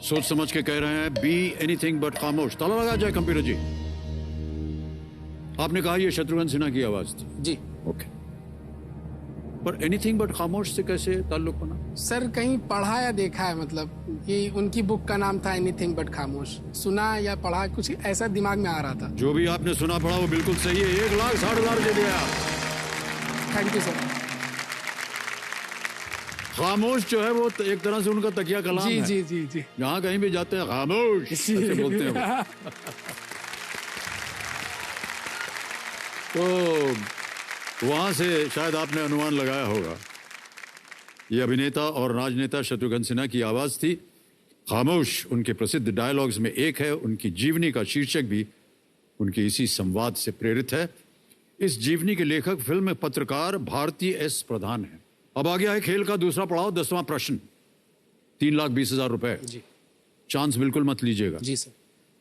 सोच समझ के कह रहे हैं बी, एनीथिंग बट खामोश। ताला लगा जाए कंप्यूटर जी। आपने कहा ये शत्रुघ्न सिन्हा की आवाज थी। जी। ओके, पर एनीथिंग बट खामोश से कैसे ताल्लुक बना? सर कहीं पढ़ा या देखा है, मतलब कि उनकी बुक का नाम था एनीथिंग बट खामोश, सुना या पढ़ा, कुछ ऐसा दिमाग में आ रहा था। जो भी आपने सुना पढ़ा वो बिल्कुल सही है। 1,60,000 दे दिया। Thank you sir. खामोश जो है वो एक तरह से उनका तकिया कलाम जी, है। जी जी जी। जहाँ कहीं भी जाते हैं खामोश ऐसे बोलते हैं वो। तो वहां से शायद आपने अनुमान लगाया होगा, ये अभिनेता और राजनेता शत्रुघ्न सिन्हा की आवाज थी। खामोश उनके प्रसिद्ध डायलॉग्स में एक है। उनकी जीवनी का शीर्षक भी उनके इसी संवाद से प्रेरित है। इस जीवनी के लेखक फिल्म पत्रकार भारती एस प्रधान है। अब आ गया है खेल का दूसरा पड़ाव, 10वां प्रश्न। 3,20,000 रुपए। जी। चांस बिल्कुल मत लीजिएगा। जी सर।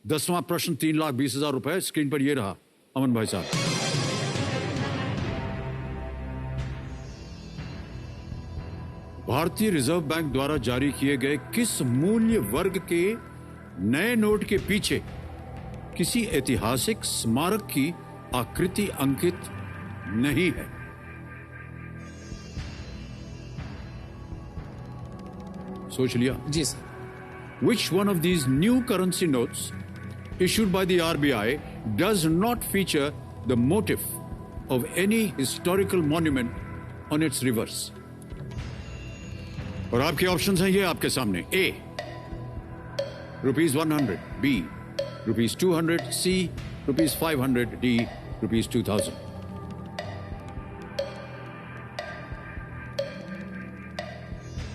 10वां प्रश्न, 3,20,000 रुपए। स्क्रीन पर ये रहा अमन भाई साहब। भारतीय रिजर्व बैंक द्वारा जारी किए गए किस मूल्य वर्ग के नए नोट के पीछे किसी ऐतिहासिक स्मारक की आकृति अंकित नहीं है? सोच लिया? जी sir. Which one of these new currency notes issued by the RBI does not feature the motif of any historical monument on its reverse? और आपके ऑप्शंस हैं ये आपके सामने। A, ₹100, B, ₹200, C, ₹500, D, ₹2,000।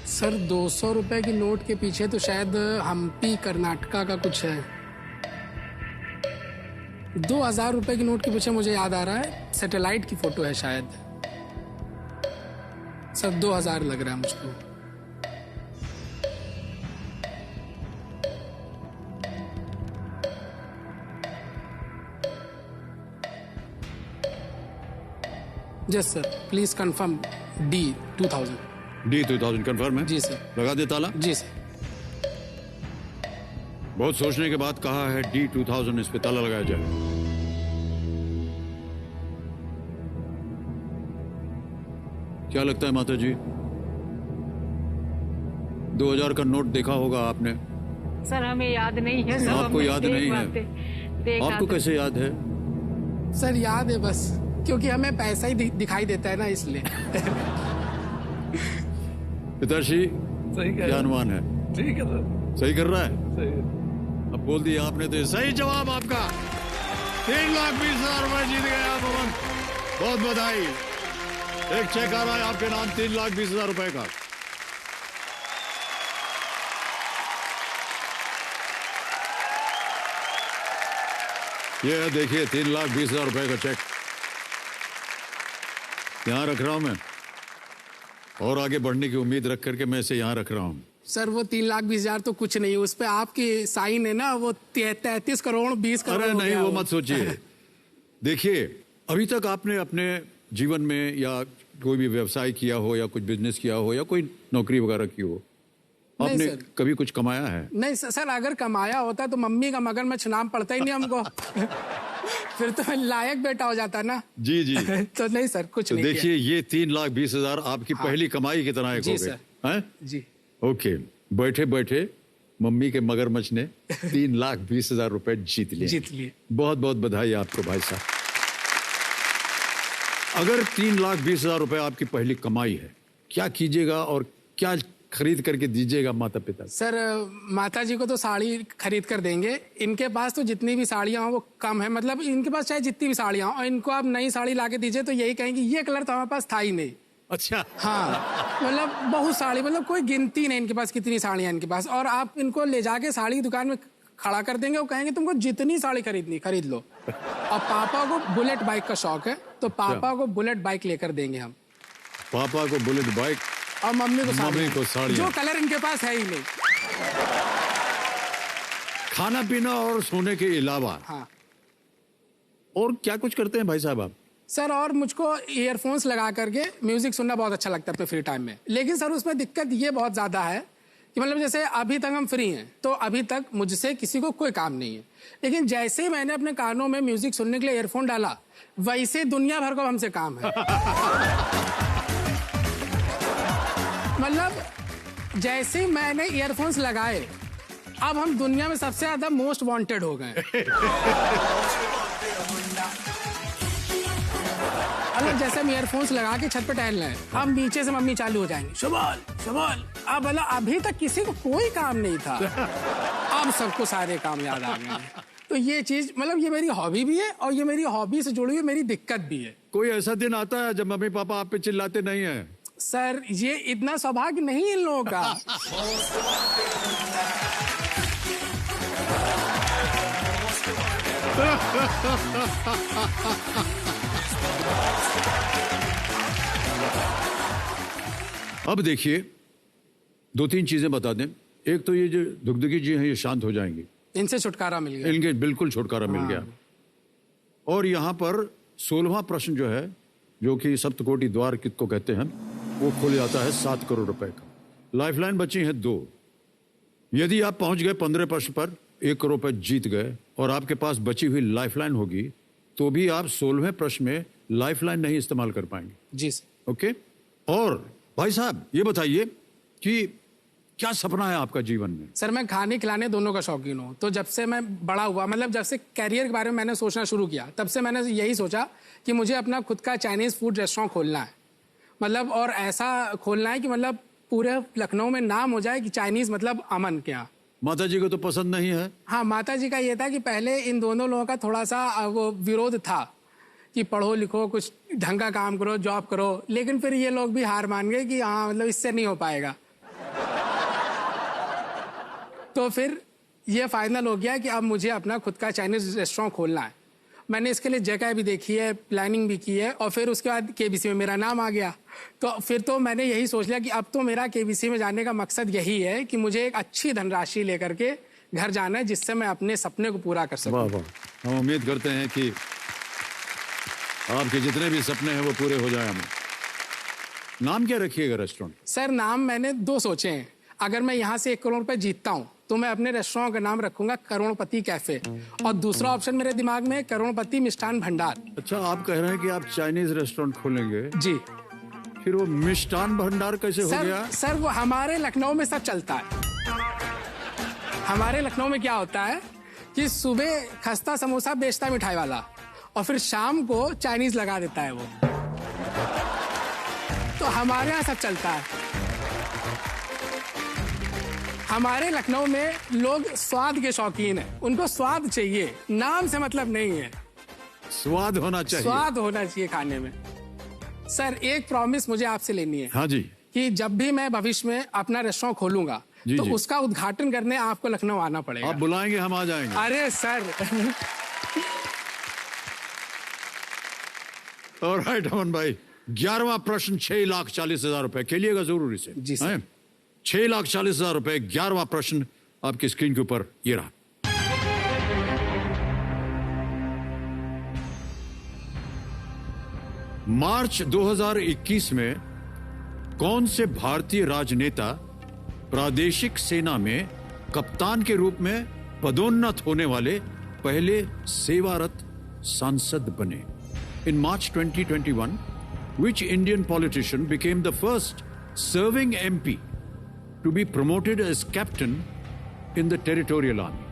Sir 200 रुपए की नोट के पीछे तो शायद हम्पी कर्नाटका का कुछ है। 2,000 रुपए की नोट के पीछे मुझे याद आ रहा है सैटेलाइट की फोटो है शायद। सर 2,000 लग रहा है मुझको। Yes sir, please confirm D 2000। D 2000 confirm है? जी सर। लगा दे ताला? जी सर। बहुत सोचने के बाद कहा है डी 2000, इस पे ताला लगाया जाए। क्या लगता है माता जी? 2000 का नोट देखा होगा आपने? सर हमें याद नहीं है। सब आपको याद नहीं है? आपको कैसे याद है? सर याद है बस, क्योंकि हमें पैसा ही दिखाई देता है ना, इसलिए। पिताश्री क्या अनुमान है? ठीक है सर। सही कर रहा है? सही है। अब बोल दिया आपने तो सही जवाब आपका। 3,20,000 रुपए जीत गए आप अमन, बहुत बधाई। एक चेक आ रहा है आपके नाम 3,20,000 रुपए का। ये है देखिए 3,20,000 रुपए का चेक यहां रख रहा हूं मैं, और आगे बढ़ने की उम्मीद रख करके मैं इसे यहां रख रहा हूं। सर वो 3,20,000 तो कुछ नहीं है, उस पे आपकी साइन है ना, वो 33 करोड़ 20 करोड़। अरे नहीं, वो मत सोचिए। देखिए, अभी तक आपने अपने जीवन में या कोई भी व्यवसाय किया हो या कुछ बिजनेस किया हो या कोई नौकरी वगैरह की हो, आपने कभी कुछ कमाया है? नहीं सर, अगर कमाया होता तो मम्मी का मगरमच्छ नाम पड़ता ही नहीं हमको। फिर तो लायक बेटा हो जाता ना। जी जी। तो नहीं सर, कुछ नहीं। देखिए ये 3,20,000 आपकी पहली कमाई की तरह एक हो गई। जी। ओके, बैठे बैठे मम्मी के मगरमच्छ ने 3,20,000 रुपए जीत लिए। बहुत बहुत बधाई आपको भाई साहब। अगर 3,20,000 रुपए आपकी पहली कमाई है, क्या कीजिएगा और क्या खरीद करके दीजिएगा माता पिता? सर, माता जी को तो साड़ी खरीद कर देंगे। इनके पास तो जितनी भी साड़ियां हो वो कम है, मतलब इनके पास चाहे जितनी भी साड़ियां हो, और इनको आप नई साड़ी लाके दीजिए तो यही कहेंगे ये कलर तो हमारे पास था ही नहीं। अच्छा। हाँ, मतलब बहुत साड़ी, मतलब कोई गिनती नहीं इनके पास कितनी साड़ियां इनके पास। और आप इनको ले जाके साड़ी दुकान में खड़ा कर देंगे, वो कहेंगे तुमको जितनी साड़ी खरीदनी खरीद लो। और पापा को बुलेट बाइक का शौक है, तो पापा को बुलेट बाइक लेकर देंगे हम। पापा को बुलेट बाइक और मम्मी को साड़ी, जो कलर इनके पास है ही नहीं। खाना पीना और सोने के अलावा हाँ, और क्या कुछ करते हैं भाई साहब आप? सर, और मुझको ईयरफोन्स लगा करके म्यूजिक सुनना बहुत अच्छा लगता है अपने फ्री टाइम में। लेकिन सर उसमें दिक्कत ये बहुत ज्यादा है कि मतलब जैसे अभी तक हम फ्री हैं तो अभी तक मुझसे किसी को कोई काम नहीं है, लेकिन जैसे ही मैंने अपने कानों में म्यूजिक सुनने के लिए ईयरफोन डाला, वैसे दुनिया भर को हमसे काम है। मतलब जैसे ही मैंने ईयरफोन्स लगाए, अब हम दुनिया में सबसे ज्यादा मोस्ट वांटेड हो गए। मतलब जैसे हम ईयरफोन्स लगा के छत पे टहल रहे हैं, अब नीचे से मम्मी चालू हो जाएंगे, शुभल शुभल। अब मतलब अभी तक किसी को कोई काम नहीं था, अब सबको सारे काम याद आ गए। तो ये चीज, मतलब ये मेरी हॉबी भी है और ये मेरी हॉबी से जुड़ी हुई मेरी दिक्कत भी है। कोई ऐसा दिन आता है जब मम्मी पापा आप पे चिल्लाते नहीं है? सर, ये इतना सौभाग्य नहीं इन लोगों का। अब देखिए, 2-3 चीजें बता दें। एक तो ये जो दुगदुगी जी हैं ये शांत हो जाएंगी, इनसे छुटकारा मिल गया, इनके बिल्कुल छुटकारा मिल गया। और यहाँ पर 16वां प्रश्न जो है, जो कि सप्तकोटि द्वार किसको कहते हैं, वो खुल जाता है 7 करोड़ रुपए का। लाइफलाइन बची है 2। यदि आप पहुंच गए 15 प्रश्न पर, 1 करोड़ रुपए जीत गए और आपके पास बची हुई लाइफलाइन होगी, तो भी आप 16वें प्रश्न में लाइफलाइन नहीं इस्तेमाल कर पाएंगे। जी सर। ओके। और भाई साहब ये बताइए कि क्या सपना है आपका जीवन में? सर, मैं खाने खिलाने दोनों का शौकीन हूँ। तो जब से मैं बड़ा हुआ, मतलब जब से कैरियर के बारे में मैंने सोचना शुरू किया, तब से मैंने यही सोचा कि मुझे अपना खुद का चाइनीज फूड रेस्टोरेंट खोलना है। मतलब और ऐसा खोलना है कि मतलब पूरे लखनऊ में नाम हो जाए कि चाइनीज मतलब अमन के यहाँ। माता जी को तो पसंद नहीं है? हाँ, माता जी का ये था कि पहले इन दोनों लोगों का थोड़ा सा वो विरोध था कि पढ़ो लिखो, कुछ ढंग का काम करो, जॉब करो। लेकिन फिर ये लोग भी हार मान गए कि हाँ, मतलब इससे नहीं हो पाएगा। तो फिर ये फाइनल हो गया कि अब मुझे अपना खुद का चाइनीज रेस्टोरेंट खोलना है। मैंने इसके लिए जगह भी देखी है, प्लानिंग भी की है, और फिर उसके बाद केबीसी में मेरा नाम आ गया। तो फिर तो मैंने यही सोच लिया कि अब तो मेरा केबीसी में जाने का मकसद यही है कि मुझे एक अच्छी धनराशि लेकर के घर जाना है, जिससे मैं अपने सपने को पूरा कर सकूं। वाह वाह, हम उम्मीद करते हैं कि आपके जितने भी सपने हैं वो पूरे हो जाए। हमें नाम क्या रखिएगा रेस्टोरेंट? सर, नाम मैंने 2 सोचे हैं। अगर मैं यहाँ से 1 करोड़ रुपए जीतता हूँ तो मैं अपने रेस्टोरेंट का नाम रखूंगा करोड़पति कैफे, और दूसरा ऑप्शन मेरे दिमाग में करोड़पति मिष्ठान भंडार। अच्छा, आप कह रहे हैं कि आप चाइनीज रेस्टोरेंट खोलेंगे? जी। फिर वो मिष्ठान भंडार कैसे हो गया? सर, वो हमारे लखनऊ में सब चलता है। हमारे लखनऊ में क्या होता है कि सुबह खस्ता समोसा बेचता है मिठाई वाला, और फिर शाम को चाइनीज लगा देता है वो। तो हमारे यहाँ सब चलता है। हमारे लखनऊ में लोग स्वाद के शौकीन हैं, उनको स्वाद चाहिए, नाम से मतलब नहीं है। स्वाद होना चाहिए, स्वाद होना चाहिए खाने में। सर, एक प्रॉमिस मुझे आपसे लेनी है। हाँ जी। कि जब भी मैं भविष्य में अपना रेस्टोरेंट खोलूंगा तो जी। उसका उद्घाटन करने आपको लखनऊ आना पड़ेगा। आप बुलाएंगे, हम आ जाएंगे। अरे सर। ऑलराइट अमन भाई, 11वां प्रश्न 6,40,000 रुपए, खेलिएगा जरूर इसे। जी सर। 6,40,000 रुपए, 11वां प्रश्न आपकी स्क्रीन के ऊपर ये रहा। मार्च 2021 में कौन से भारतीय राजनेता प्रादेशिक सेना में कप्तान के रूप में पदोन्नत होने वाले पहले सेवारत सांसद बने? In March 2021, which Indian politician became the first serving MP to be promoted as captain in the territorial army?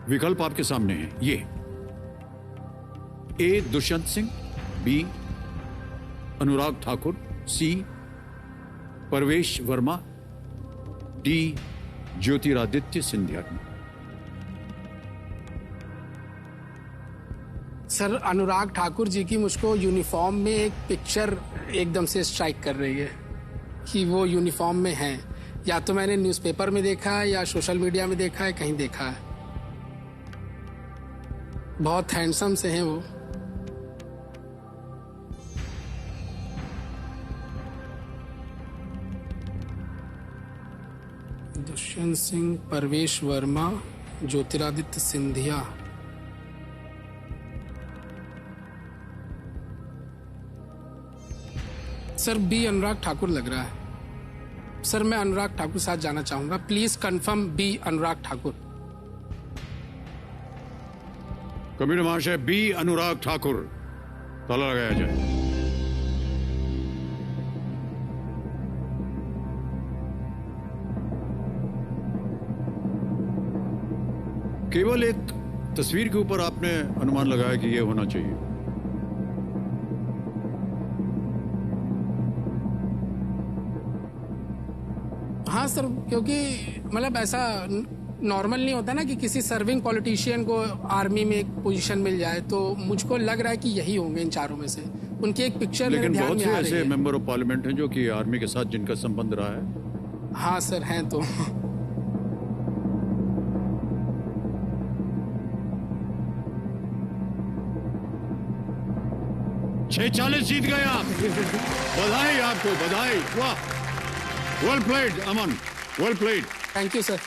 विकल्प आपके सामने हैं ये: ए दुष्यंत सिंह, बी अनुराग ठाकुर, सी परवेश वर्मा, डी ज्योतिरादित्य सिंधिया। सर अनुराग ठाकुर जी की मुझको यूनिफॉर्म में एक पिक्चर एकदम से स्ट्राइक कर रही है कि वो यूनिफॉर्म में हैं। या तो मैंने न्यूज़पेपर में देखा है या सोशल मीडिया में देखा है, कहीं देखा है। बहुत हैंडसम से हैं वो। दुष्यंत सिंह, परवेश वर्मा, ज्योतिरादित्य सिंधिया। सर बी अनुराग ठाकुर लग रहा है। सर मैं अनुराग ठाकुर साथ जाना चाहूंगा। Please confirm B Anurag Thakur. Commissioner महाशय, बी अनुराग ठाकुर, ताला लगाया जाए। केवल एक तस्वीर के ऊपर आपने अनुमान लगाया कि यह होना चाहिए। हाँ सर, क्योंकि मतलब ऐसा नॉर्मल नहीं होता ना कि किसी सर्विंग पॉलिटिशियन को आर्मी में एक पोजीशन मिल जाए, तो मुझको लग रहा है कि यही होंगे इन चारों में से। उनकी एक पिक्चर मेरे ध्यान में आ रही है। लेकिन बहुत से ऐसे मेंबर ऑफ पार्लियामेंट हैं जो कि आर्मी के साथ जिनका संबंध रहा है। हाँ सर हैं तो। 640 जीत गए आप। बधाई आपको, बधाई। वाह, well played Aman, well played. Thank you sir.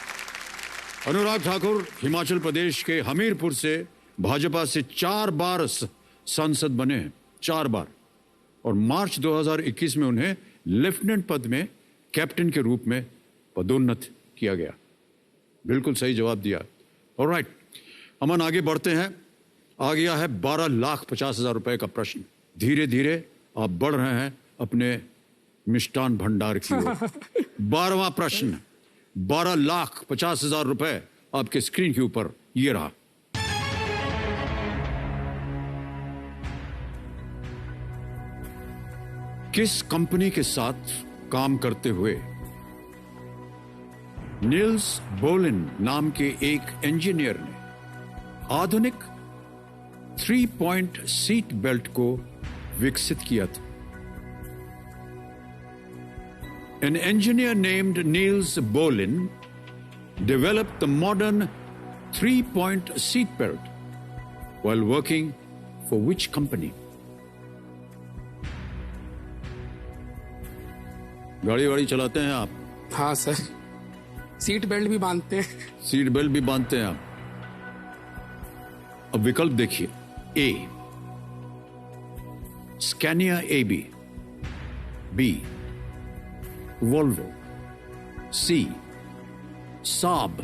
Anurag Thakur Himachal Pradesh के हमीरपुर से भाजपा से 4 बार सांसद बने हैं, 4 बार। और मार्च 2021 में उन्हें लेफ्टिनेंट पद में कैप्टन के रूप में पदोन्नत किया गया। बिल्कुल सही जवाब दिया। ऑलराइट अमन, आगे बढ़ते हैं। आ गया है 12,50,000 रुपए का प्रश्न। धीरे धीरे आप बढ़ रहे हैं अपने मिष्टान भंडार की ओर। 12वां प्रश्न, 12,50,000 रुपए आपके स्क्रीन के ऊपर ये रहा। किस कंपनी के साथ काम करते हुए नील्स बोलिन नाम के एक इंजीनियर ने आधुनिक 3-point सीट बेल्ट को विकसित किया था? An engineer named Niels Bohlin developed the modern 3-point seat belt while working for which company? गाड़ी चलाते हैं आप? हाँ सर, सीट बेल्ट भी बांधते हैं। सीट बेल्ट भी बांधते हैं आप। अब विकल्प देखिए: ए स्कैनिया AB, बी वोल्वो, सी साब,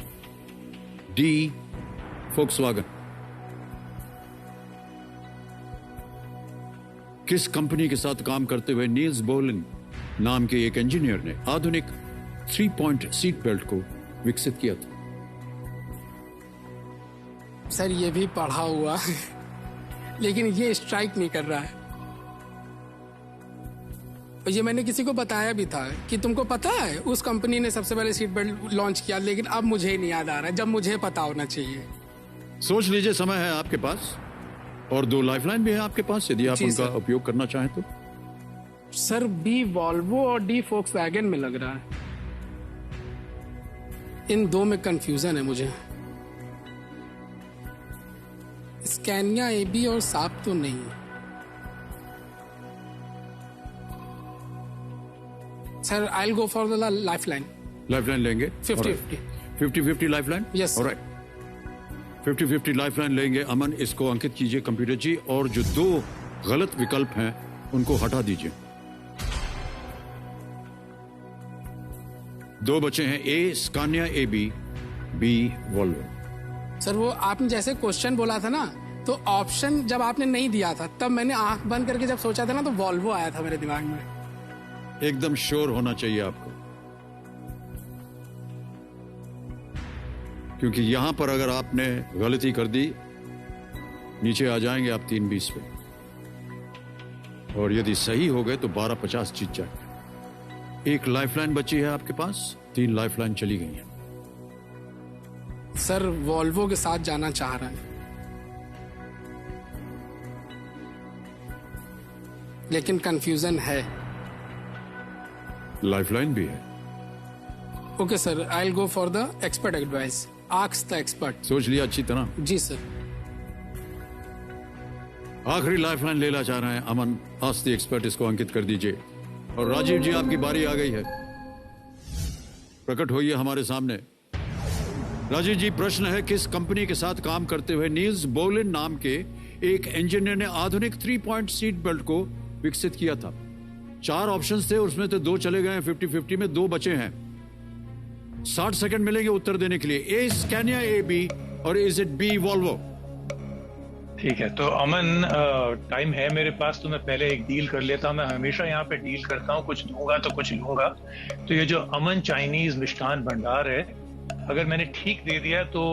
डी फोक्सवैगन। किस कंपनी के साथ काम करते हुए नील्स बोलिन नाम के एक इंजीनियर ने आधुनिक 3-point सीट बेल्ट को विकसित किया था? सर ये भी पढ़ा हुआ है, लेकिन ये स्ट्राइक नहीं कर रहा है। और ये मैंने किसी को बताया भी था कि तुमको पता है उस कंपनी ने सबसे पहले सीट बेल्ट लॉन्च किया, लेकिन अब मुझे नहीं याद आ रहा है, जब मुझे पता होना चाहिए। सोच लीजिए, समय है आपके पास, और 2 लाइफलाइन भी है आपके पास यदि आप उनका उपयोग करना चाहें तो। सर बी वॉल्वो और डी फोक्सवैगन में लग रहा है। इन 2 में कंफ्यूजन है मुझे। स्कैनिया AB और साप तो नहीं। Sir I will go for the lifeline. Lifeline लेंगे? 50-50 लाइफलाइन? यस। ऑलराइट, 50-50 लाइफलाइन लेंगे। अमन, इसको अंकित कीजिए कंप्यूटर जी, और जो 2 गलत विकल्प हैं उनको हटा दीजिए। 2 बचे हैं: A Scania AB, B Volvo. Sir वो आपने जैसे क्वेश्चन बोला था ना, तो ऑप्शन जब आपने नहीं दिया था तब मैंने आंख बंद करके जब सोचा था ना, तो वॉल्वो आया था मेरे दिमाग में। एकदम श्योर होना चाहिए आपको, क्योंकि यहां पर अगर आपने गलती कर दी नीचे आ जाएंगे आप 320 पे, और यदि सही हो गए तो 1250 जीत जाएंगे। एक लाइफलाइन बची है आपके पास, 3 लाइफलाइन चली गई हैं। सर वॉल्वो के साथ जाना चाह रहा है, लेकिन कंफ्यूजन है। लाइफलाइन भी है। Okay sir, I will go for the expert advice. Ask the expert. सोच लिया अच्छी तरह? जी सर। आखिरी लाइफलाइन लेना चाह रहे हैं अमन। आस्क द एक्सपर्ट, इसको अंकित कर दीजिए। और राजीव जी, आपकी बारी आ गई है, प्रकट होइए हमारे सामने। राजीव जी, प्रश्न है, किस कंपनी के साथ काम करते हुए नील्स बोलिन नाम के एक इंजीनियर ने आधुनिक 3 पॉइंट सीट बेल्ट को विकसित किया था? 4 ऑप्शंस थे, उसमें से 2 चले गए हैं, 50-50 में 2 बचे हैं। 60 सेकंड मिलेंगे उत्तर देने के लिए। ए स्कैनिया, ए बी, और इज इट बी वॉल्वो? ठीक है, तो अमन टाइम है मेरे पास, तो मैं पहले एक डील कर लेता हूँ। मैं हमेशा यहाँ पे डील करता हूँ, कुछ दूंगा तो कुछ लूंगा। तो ये जो अमन चाइनीज मिष्ठान भंडार है, अगर मैंने ठीक दे दिया तो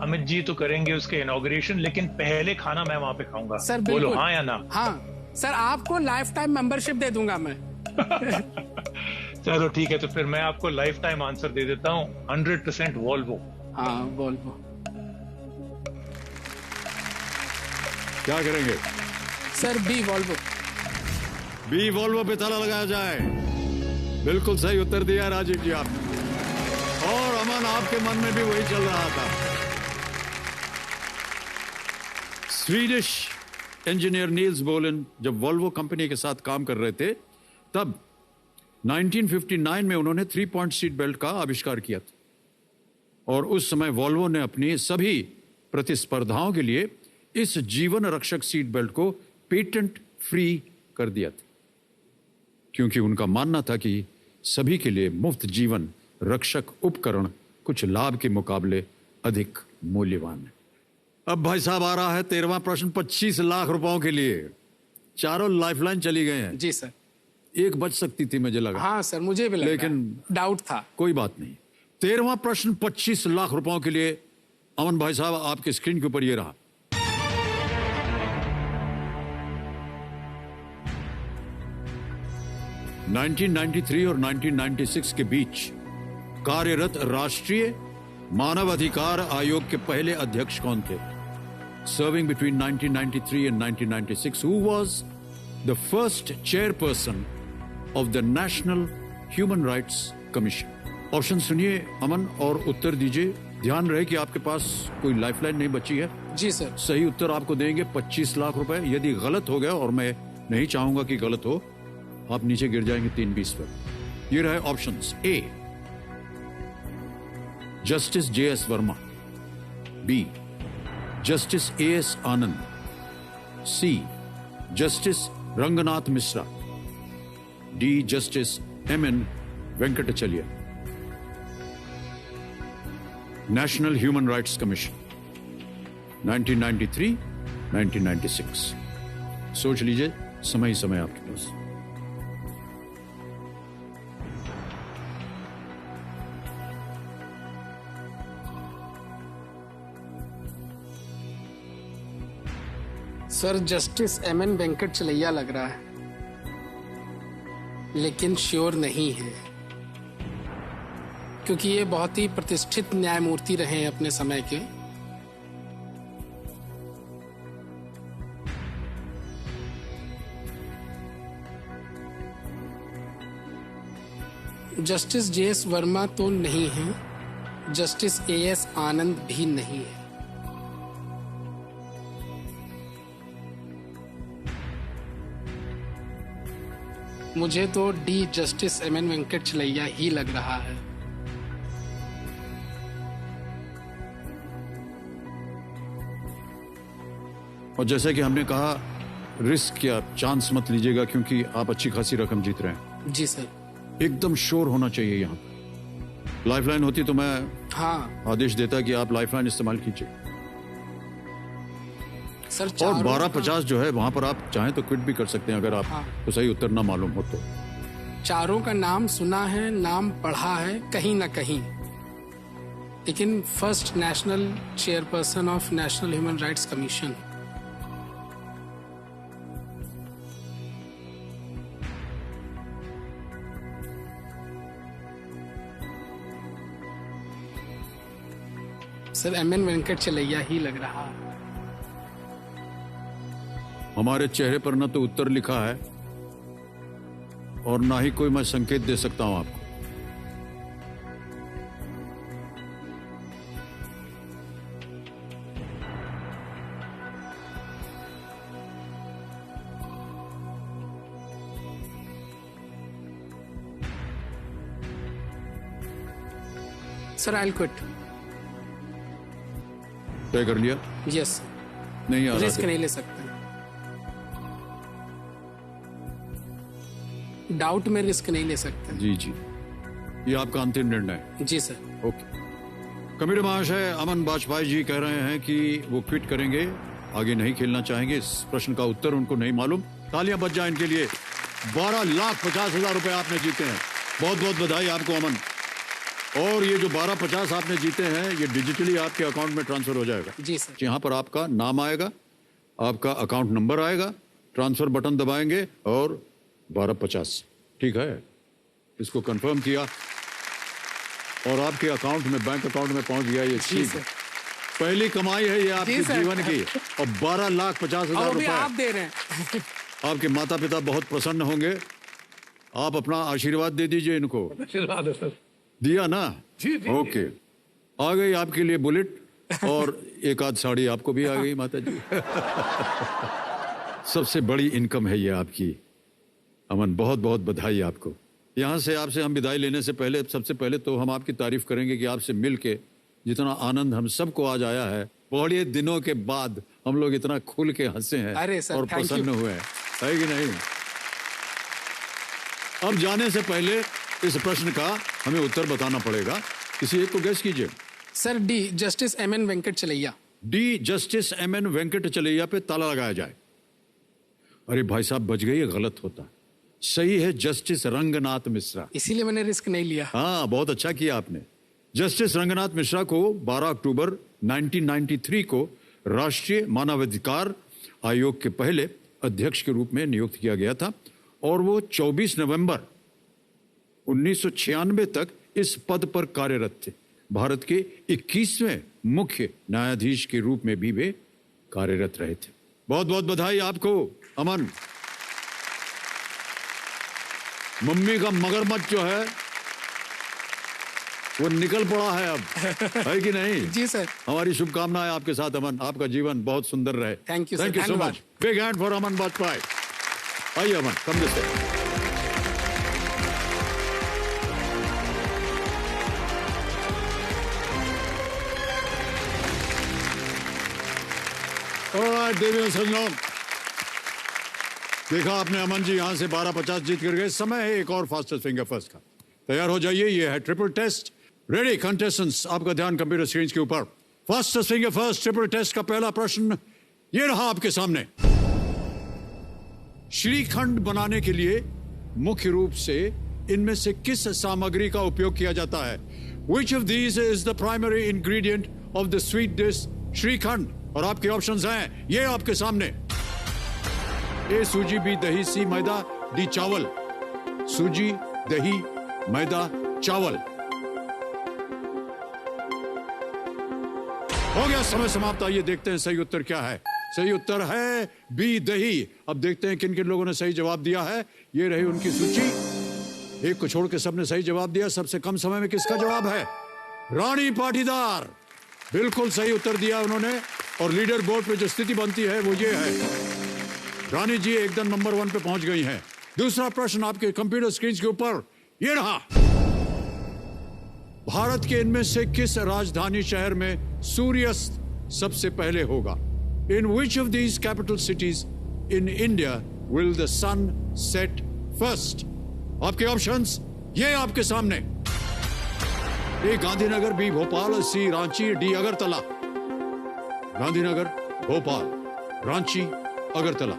अमित जी तो करेंगे उसके इनॉग्रेशन, लेकिन पहले खाना मैं वहां पे खाऊंगा। सर बोलो हाँ या ना? हाँ सर, आपको लाइफ टाइम मेंबरशिप दे दूंगा मैं। चलो ठीक है, तो फिर मैं आपको लाइफ टाइम आंसर दे देता हूँ, 100% वॉल्वो। हाँ वॉल्वो। क्या करेंगे? Sir B Volvo. B Volvo पे ताला लगाया जाए। बिल्कुल सही उत्तर दिया राजीव जी आपने, और अमन आपके मन में भी वही चल रहा था। स्वीडिश इंजीनियर नील्स बोलिन जब वॉल्वो कंपनी के साथ काम कर रहे थे, तब 1959 में उन्होंने 3 पॉइंट सीट बेल्ट का आविष्कार किया था, और उस समय वॉल्वो ने अपनी सभी प्रतिस्पर्धाओं के लिए इस जीवन रक्षक सीट बेल्ट को पेटेंट फ्री कर दिया था, क्योंकि उनका मानना था कि सभी के लिए मुफ्त जीवन रक्षक उपकरण कुछ लाभ के मुकाबले अधिक मूल्यवान है। अब भाई साहब आ रहा है 13वां प्रश्न, 25 लाख रुपयों के लिए। चारों लाइफलाइन चली गए हैं। जी सर। एक बच सकती थी मुझे लगा। हाँ सर, मुझे भी लगा, लेकिन डाउट था। कोई बात नहीं। 13वां प्रश्न 25 लाख रुपयों के लिए। अमन भाई साहब, आपके स्क्रीन के ऊपर ये रहा। – 1993 और 1996 के बीच कार्यरत राष्ट्रीय मानव अधिकार आयोग के पहले अध्यक्ष कौन थे? Serving between 1993 and 1996, who was the first chairperson of the National Human Rights Commission? Option सुनिए अमन और उत्तर दीजिए। ध्यान रहे कि आपके पास कोई लाइफलाइन नहीं बची है। जी सर। सही उत्तर आपको देंगे 25 लाख रुपए। यदि गलत हो गया, और मैं नहीं चाहूंगा कि गलत हो, आप नीचे गिर जाएंगे 320 पर। ये रहे options. A, justice J.S. Verma. B, justice A.S. Anand. C, justice Ranganath Mishra. D, justice M.N. Venkatachaliah. National human rights commission 1993, 1996। सोच लीजिए, समय ही समय आपके पास। Sir justice M.N. वेंकटचलैया लग रहा है, लेकिन श्योर नहीं है, क्योंकि ये बहुत ही प्रतिष्ठित न्यायमूर्ति रहे हैं अपने समय के। Justice J.S. वर्मा तो नहीं है, जस्टिस A.S. आनंद भी नहीं है। मुझे तो डी, जस्टिस M.N. वेंकटचलैया ही लग रहा है। और जैसे कि हमने कहा, रिस्क या चांस मत लीजिएगा, क्योंकि आप अच्छी खासी रकम जीत रहे हैं। जी सर। एकदम श्योर होना चाहिए। यहाँ लाइफलाइन होती तो मैं आदेश देता कि आप लाइफलाइन इस्तेमाल कीजिए। सर, और 1250 जो है वहां पर आप चाहें तो क्विट भी कर सकते हैं, अगर आप तो सही उत्तर ना मालूम हो तो। चारों का नाम सुना है, नाम पढ़ा है कहीं ना कहीं, लेकिन first national chairperson of national human rights commission, sir M N Venkatachaliah ही लग रहा। हमारे चेहरे पर न तो उत्तर लिखा है और ना ही कोई मैं संकेत दे सकता हूं आपको। Sir I will quit. तय कर लिया? यस। नहीं आ रहा, रिस्क नहीं ले सकते। डाउट में रिस्क नहीं ले सकते। जी जी, ये आपका अंतिम निर्णय है? जी सर। ओके। कमेटी महाशय अमन बाजपेयी जी कह रहे हैं कि वो क्विट करेंगे, आगे नहीं खेलना चाहेंगे। इस प्रश्न का उत्तर उनको नहीं मालूम। तालियां बज जाए इनके लिए। 12,50,000 रुपए आपने जीते हैं। बहुत बहुत बधाई आपको अमन। और ये जो 12,50 आपने जीते हैं ये डिजिटली आपके अकाउंट में ट्रांसफर हो जाएगा। जी सर। यहाँ पर आपका नाम आएगा, आपका अकाउंट नंबर आएगा, ट्रांसफर बटन दबाएंगे और 12,50 ठीक है, इसको कंफर्म किया और आपके अकाउंट में, बैंक अकाउंट में पहुंच गया। ये ठीक है, पहली कमाई है ये आपके जीवन की। और 12,50,000 रुपए आप दे रहे हैं। आपके माता पिता बहुत प्रसन्न होंगे। आप अपना आशीर्वाद दे दीजिए इनको। आशीर्वाद है सर। दिया ना? जी जी। ओके, आ गई आपके लिए बुलेट और एक आध साड़ी आपको भी आ गई माता जी। सबसे बड़ी इनकम है ये आपकी अमन, बहुत बहुत बधाई आपको। यहाँ से आपसे हम विदाई लेने से पहले सबसे पहले तो हम आपकी तारीफ करेंगे कि आपसे मिल के जितना आनंद हम सबको आज आया है, बड़े दिनों के बाद हम लोग इतना खुल के हंसे हैं और प्रसन्न हुए हैं, है कि नहीं? अब जाने से पहले इस प्रश्न का हमें उत्तर बताना पड़ेगा। किसी एक को गेस कीजिए। Sir D, justice M N Venkatachaliah. D, justice M N Venkat चलैया पे ताला लगाया जाए। अरे भाई साहब बच गई, गलत होता। सही है जस्टिस रंगनाथ मिश्रा। इसीलिए मैंने रिस्क नहीं लिया। हाँ, बहुत अच्छा किया आपने। जस्टिस रंगनाथ मिश्रा को 12 अक्टूबर 1993 को राष्ट्रीय मानवाधिकार आयोग के पहले अध्यक्ष के रूप में नियुक्त किया गया था और वो 24 नवंबर 1996 तक इस पद पर कार्यरत थे। भारत के 21वें मुख्य न्यायाधीश के रूप में भी वे कार्यरत रहे थे। बहुत बहुत बधाई आपको अमन। मम्मी का मगरमच्छ जो है वो निकल पड़ा है अब, है कि नहीं? जी सर। हमारी शुभकामनाएं आपके साथ अमन, आपका जीवन बहुत सुंदर रहे। Thank you so much. Big hand for Aman Bajpai. आइए अमन, कम दिस वे। देवियों सज्जनों, देखा आपने अमन जी यहां से 12,50 जीत कर गए। समय है एक और फास्टेस्ट फिंगर फर्स्ट का। तैयार हो जाइए, ये है ट्रिपल टेस्ट। रेडी कंटेस्टेंट्स, आपका ध्यान कंप्यूटर स्क्रीन के ऊपर। Fastest finger first triple test का पहला प्रश्न ये रहा आपके सामने। श्रीखंड बनाने के लिए मुख्य रूप से इनमें से किस सामग्री का उपयोग किया जाता है? Which of these is the primary ingredient of the sweet dish shrikhand? और आपके ऑप्शंस हैं ये आपके सामने। ए सूजी, बी दही, सी मैदा, डी चावल। सूजी, दही, मैदा, चावल। हो गया समय समाप्त। आइए देखते हैं सही उत्तर क्या है। सही उत्तर है बी दही। अब देखते हैं किन किन लोगों ने सही जवाब दिया है। ये रही उनकी सूची। एक को छोड़ के सबने सही जवाब दिया। सबसे कम समय में किसका जवाब है? रानी पाटीदार। बिल्कुल सही उत्तर दिया उन्होंने। और लीडर बोर्ड पे जो स्थिति बनती है वो ये है, रानी जी एकदम नंबर 1 पे पहुंच गई हैं। दूसरा प्रश्न आपके कंप्यूटर स्क्रीन के ऊपर ये रहा। भारत के इनमें से किस राजधानी शहर में सूर्यास्त सबसे पहले होगा? In which of these capital cities in India will the sun set first? आपके ऑप्शंस ये आपके सामने। A Gandhinagar, B Bhopal, C Ranchi, D Agartala. Gandhinagar, Bhopal, Ranchi, Agartala.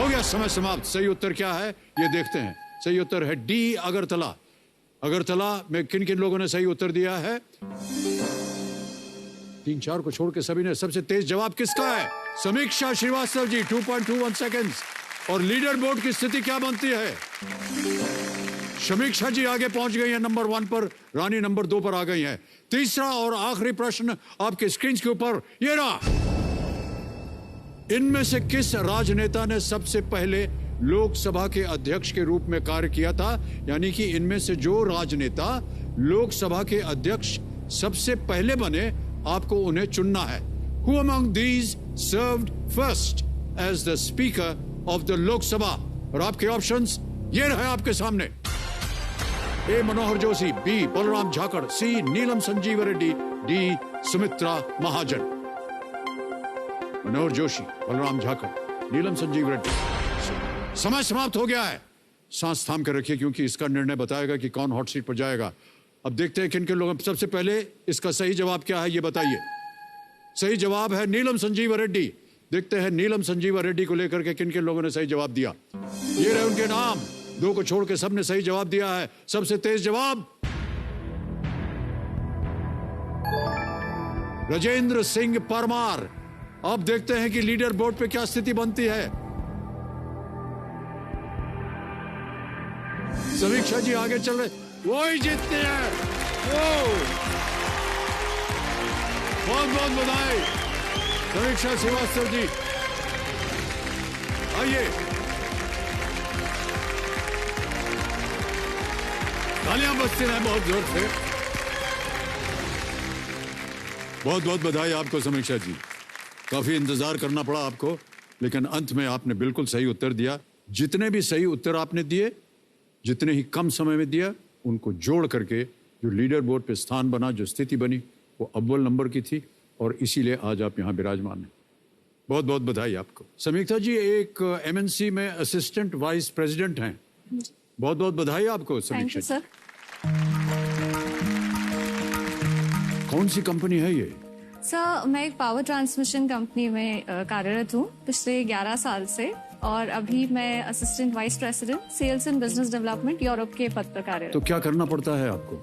हो गया समय समाप्त। सही उत्तर क्या है ये देखते हैं। सही उत्तर है डी, अगरतला। अगरतला में किन किन लोगों ने सही उत्तर दिया है? 3-4 को छोड़ के सभी ने। सबसे तेज जवाब किसका है? समीक्षा श्रीवास्तव जी, 2.21 सेकेंड्स। और लीडर बोर्ड की स्थिति क्या बनती है? समीक्षा जी आगे पहुंच गई है नंबर 1 पर, रानी नंबर 2 पर आ गई है। तीसरा और आखिरी प्रश्न आपके स्क्रीन के ऊपर ये रहा। इनमें से किस राजनेता ने सबसे पहले लोकसभा के अध्यक्ष के रूप में कार्य किया था? यानी कि इनमें से जो राजनेता लोकसभा के अध्यक्ष सबसे पहले बने, आपको उन्हें चुनना है। Who among these served first as the Speaker of the Lok Sabha? और आपके ऑप्शंस ये रहे आपके सामने। ए मनोहर जोशी, बी बलराम झाकड़, सी नीलम संजीव रेड्डी, डी सुमित्रा महाजन। मनोहर जोशी, बलराम झाकड़, नीलम संजीव रेड्डी। समय समाप्त हो गया है। सांस थाम कर रखिए क्योंकि इसका निर्णय बताएगा कि कौन हॉट सीट पर जाएगा। अब देखते हैं किन किन लोगों। सबसे पहले इसका सही जवाब क्या है ये बताइए। सही जवाब है नीलम संजीव रेड्डी। देखते हैं नीलम संजीव रेड्डी को लेकर के किन किन लोगों ने सही जवाब दिया। ये रहे उनके नाम। 2 को छोड़ के सबने सही जवाब दिया है। सबसे तेज जवाब राजेंद्र सिंह परमार। अब देखते हैं कि लीडर बोर्ड पे क्या स्थिति बनती है। समीक्षा जी आगे चल रहे, वो ही जीतते हैं। बहुत बहुत बधाई समीक्षा श्रीवास्तव जी। आइए, तालियां बजती रहे बहुत जोर से। बहुत बहुत बधाई आपको समीक्षा जी। काफी इंतजार करना पड़ा आपको, लेकिन अंत में आपने बिल्कुल सही उत्तर दिया। जितने भी सही उत्तर आपने दिए, जितने ही कम समय में दिया, उनको जोड़ करके जो लीडर बोर्ड पे स्थान बना, जो स्थिति बनी, वो अव्वल नंबर की थी और इसीलिए आज आप यहाँ विराजमान हैं। बहुत बहुत बधाई आपको। समीक्षा जी एक एमएनसी में असिस्टेंट वाइस प्रेसिडेंट हैं। बहुत बहुत बधाई आपको समीक्षा जी। कौन सी कंपनी है ये? सर मैं एक पावर ट्रांसमिशन कंपनी में कार्यरत हूँ पिछले 11 साल से, और अभी मैं assistant vice president sales and business development Europe के पद पर कार्यरत। तो क्या करना पड़ता है आपको?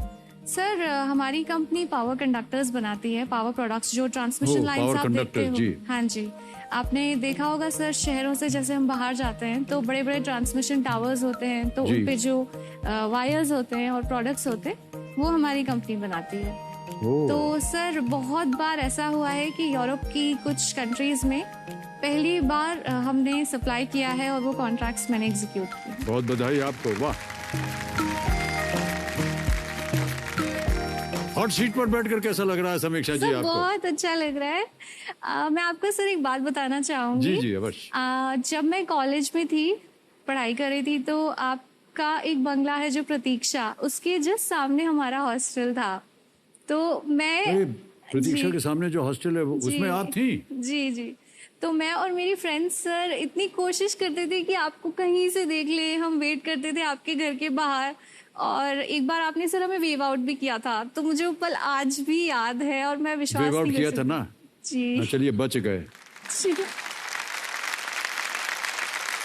सर हमारी कंपनी पावर कंडक्टर्स बनाती है, पावर प्रोडक्ट्स, जो ट्रांसमिशन लाइन्स आप देखते हो। हाँ जी, आपने देखा होगा सर, शहरों से जैसे हम बाहर जाते हैं तो बड़े बड़े ट्रांसमिशन टावर्स होते हैं, तो उन पे जो वायर्स होते हैं और प्रोडक्ट्स होते हैं वो हमारी कंपनी बनाती है। तो सर बहुत बार ऐसा हुआ है कि यूरोप की कुछ कंट्रीज में पहली बार हमने सप्लाई किया है और वो कॉन्ट्रैक्ट्स मैंने एग्जीक्यूट किए। बहुत बधाई आपको। वाह, हॉट सीट पर बैठकर कैसा लग रहा है समीक्षा जी आपको? बहुत अच्छा लग रहा है। मैं आपको सर एक बात बताना चाहूंगी। जी जी अवश्य। जब मैं कॉलेज में थी, पढ़ाई कर रही थी, तो आपका एक बंगला है जो प्रतीक्षा, उसके जस्ट सामने हमारा हॉस्टल था। तो मैं प्रतीक्षा के सामने जो हॉस्टल है उसमें आप थी? जी जी। तो मैं और मेरी फ्रेंड्स सर इतनी कोशिश करते थे कि आपको कहीं से देख ले। हम वेट करते थे आपके घर के बाहर, और एक बार आपने सर हमें वेव आउट भी किया था, तो मुझे वो पल आज भी याद है और मैं विश्वास वेव आउट किया था ना जी। चलिए बच गए।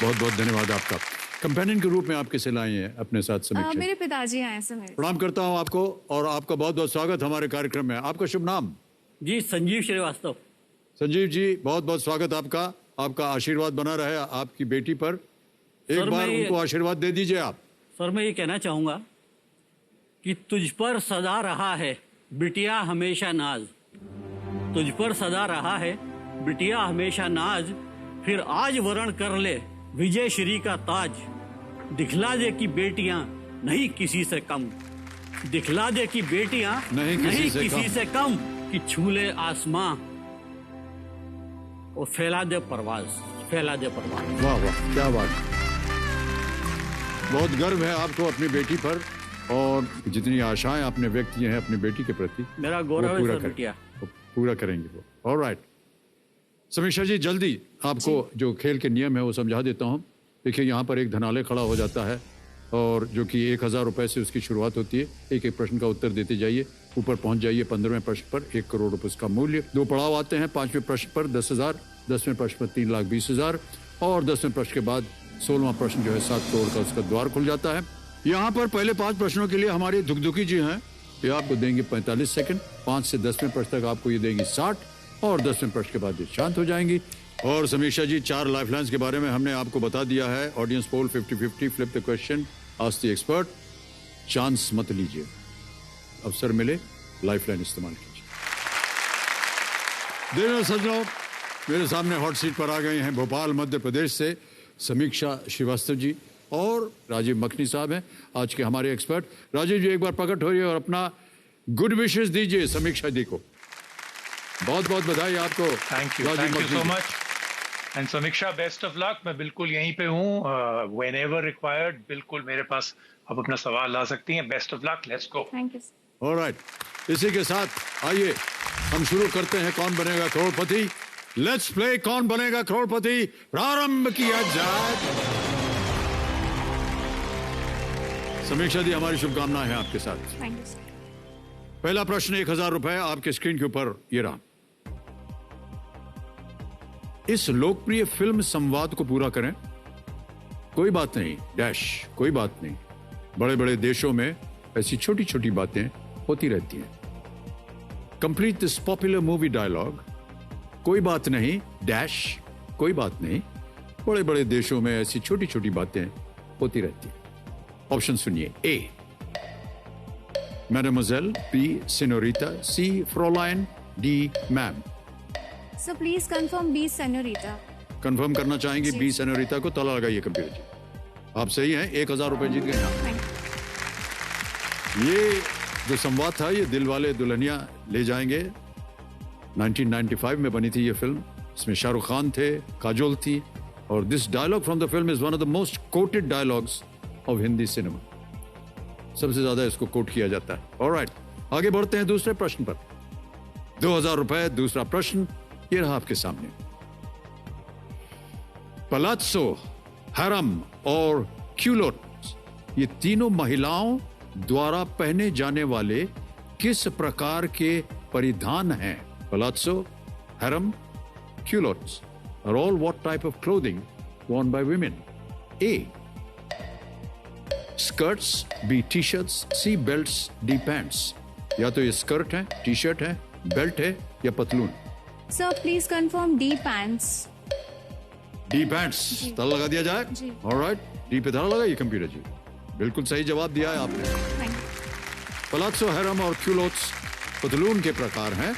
बहुत बहुत धन्यवाद आपका। कंपेनियन के रूप में आप किसे लाए हैं अपने साथ समीक्षा? मेरे पिताजी आए सर। प्रणाम करता हूं आपको और आपका बहुत बहुत स्वागत हमारे कार्यक्रम में। आपका शुभ नाम? जी संजीव श्रीवास्तव। संजीव जी बहुत बहुत स्वागत आपका। आपका आशीर्वाद बना रहे आपकी बेटी पर। एक बार उनको आशीर्वाद दे दीजिए आप। सर मैं ये कहना चाहूंगा कि तुझ पर सदा रहा है बिटिया हमेशा नाज, तुझ पर सदा रहा है बिटिया हमेशा नाज, फिर आज वरण कर ले विजय श्री का ताज। दिखला दे कि बेटियां नहीं किसी से कम, दिखला दे कि बेटियां नहीं किसी से कम, कि छूले आसमां और फैला दे परवाज, फैला दे परवाज। वाह वाह क्या बात। बहुत गर्व है आपको अपनी बेटी पर, और जितनी आशाएं आपने व्यक्त की हैं अपनी बेटी के प्रति, मेरा गौरव है सर बिटिया। पूरा करेंगे वो। ऑलराइट समीक्षा जी, जल्दी आपको जो खेल के नियम है वो समझा देता हूँ। देखिए यहाँ पर एक धनालय खड़ा हो जाता है, और जो कि 1000 रुपए से उसकी शुरुआत होती है। एक एक प्रश्न का उत्तर देते जाइए, ऊपर पहुंच जाइए 15वें प्रश्न पर 1 करोड़ रुपए का मूल्य। 2 पड़ाव आते हैं। 5वें प्रश्न पर 10,000, 10वें प्रश्न पर 3,20,000, और 10वें प्रश्न के बाद 16वां प्रश्न जो है 7 करोड़ का उसका द्वार खुल जाता है। यहाँ पर पहले 5 प्रश्नों के लिए हमारे दुखदुखी जी हैं, ये आपको देंगे 45 सेकंड। 5 से 10वें प्रश्न तक आपको ये देंगी 60 और 10वें प्रश्न के बाद ये शांत हो जाएंगी। और समीक्षा जी 4 लाइफलाइंस के बारे में हमने आपको बता दिया है। Audience poll 50-50, flip the question, ask the expert, chance मत लीजिए, अवसर मिले लाइफलाइन इस्तेमाल कीजिए। देवर सज्जनों, मेरे सामने हॉट सीट पर आ गए हैं भोपाल मध्य प्रदेश से समीक्षा श्रीवास्तव जी और राजीव मखनी साहब हैं आज के हमारे एक्सपर्ट। राजीव जी एक बार प्रकट होइए और अपना गुड विशेस दीजिए समीक्षा जी को। बहुत बहुत बधाई आपको। Thank you so much and समीक्षा बेस्ट ऑफ लक। मैं बिल्कुल यहीं पे हूँ, व्हेनेवर रिक्वायर्ड, बिल्कुल मेरे पास आप अपना सवाल ला सकती हैं। Best of luck, let's go. Thank you. Alright, इसी के साथ आइए हम शुरू करते हैं कौन बनेगा करोड़पति। लेट्स प्ले कौन बनेगा करोड़पति, प्रारंभ किया जाए। समीक्षा जी हमारी शुभकामनाएं हैं आपके साथ। Thank you. पहला प्रश्न 1000 रुपए आपके स्क्रीन के ऊपर ये रहा। इस लोकप्रिय फिल्म संवाद को पूरा करें। कोई बात नहीं डैश, कोई बात नहीं, बड़े बड़े देशों में ऐसी छोटी छोटी बातें होती रहती हैं। Complete this popular movie dialogue. कोई बात नहीं डैश, कोई बात नहीं, बड़े बड़े देशों में ऐसी छोटी छोटी बातें होती रहती हैं। ऑप्शन सुनिए। A mademoiselle, B senorita, C fraulein, D ma'am. So please confirm B senorita. Confirm करना चाहेंगे बी सेनोरिटा को? ताला लगाइए कंप्यूटर जी। आप सही हैं, 1000 रुपए जीत गए। ये जो संवाद था ये दिल वाले दुल्हनिया ले जाएंगे 1995 में बनी थी ये फिल्म। इसमें शाहरुख खान थे, काजोल थी और this dialogue from the film is one of the most quoted dialogues of Hindi cinema. सबसे ज्यादा इसको कोट किया जाता है। ऑलराइट, आगे बढ़ते हैं दूसरे प्रश्न पर। 2000 रुपए, दूसरा प्रश्न ये रहा आपके सामने। पलात्सो, हरम और क्यूलोट्स, ये तीनों महिलाओं द्वारा पहने जाने वाले किस प्रकार के परिधान हैं? पलात्सो, हरम, क्यूलोट्स are all what type of clothing worn by women? A. Skirts, B. T-shirts, C. Belts, D. Pants. या तो ये स्कर्ट है, टी शर्ट है, बेल्ट है या पतलून। Sir please confirm D pants. D pants, ताला लगा दिया जाए। ऑलराइट, डी पे ताला लगाइए कंप्यूटर जी। बिल्कुल सही जवाब दिया है आपने। पलात्सो, हरम और क्यूलोट्स पतलून के प्रकार हैं।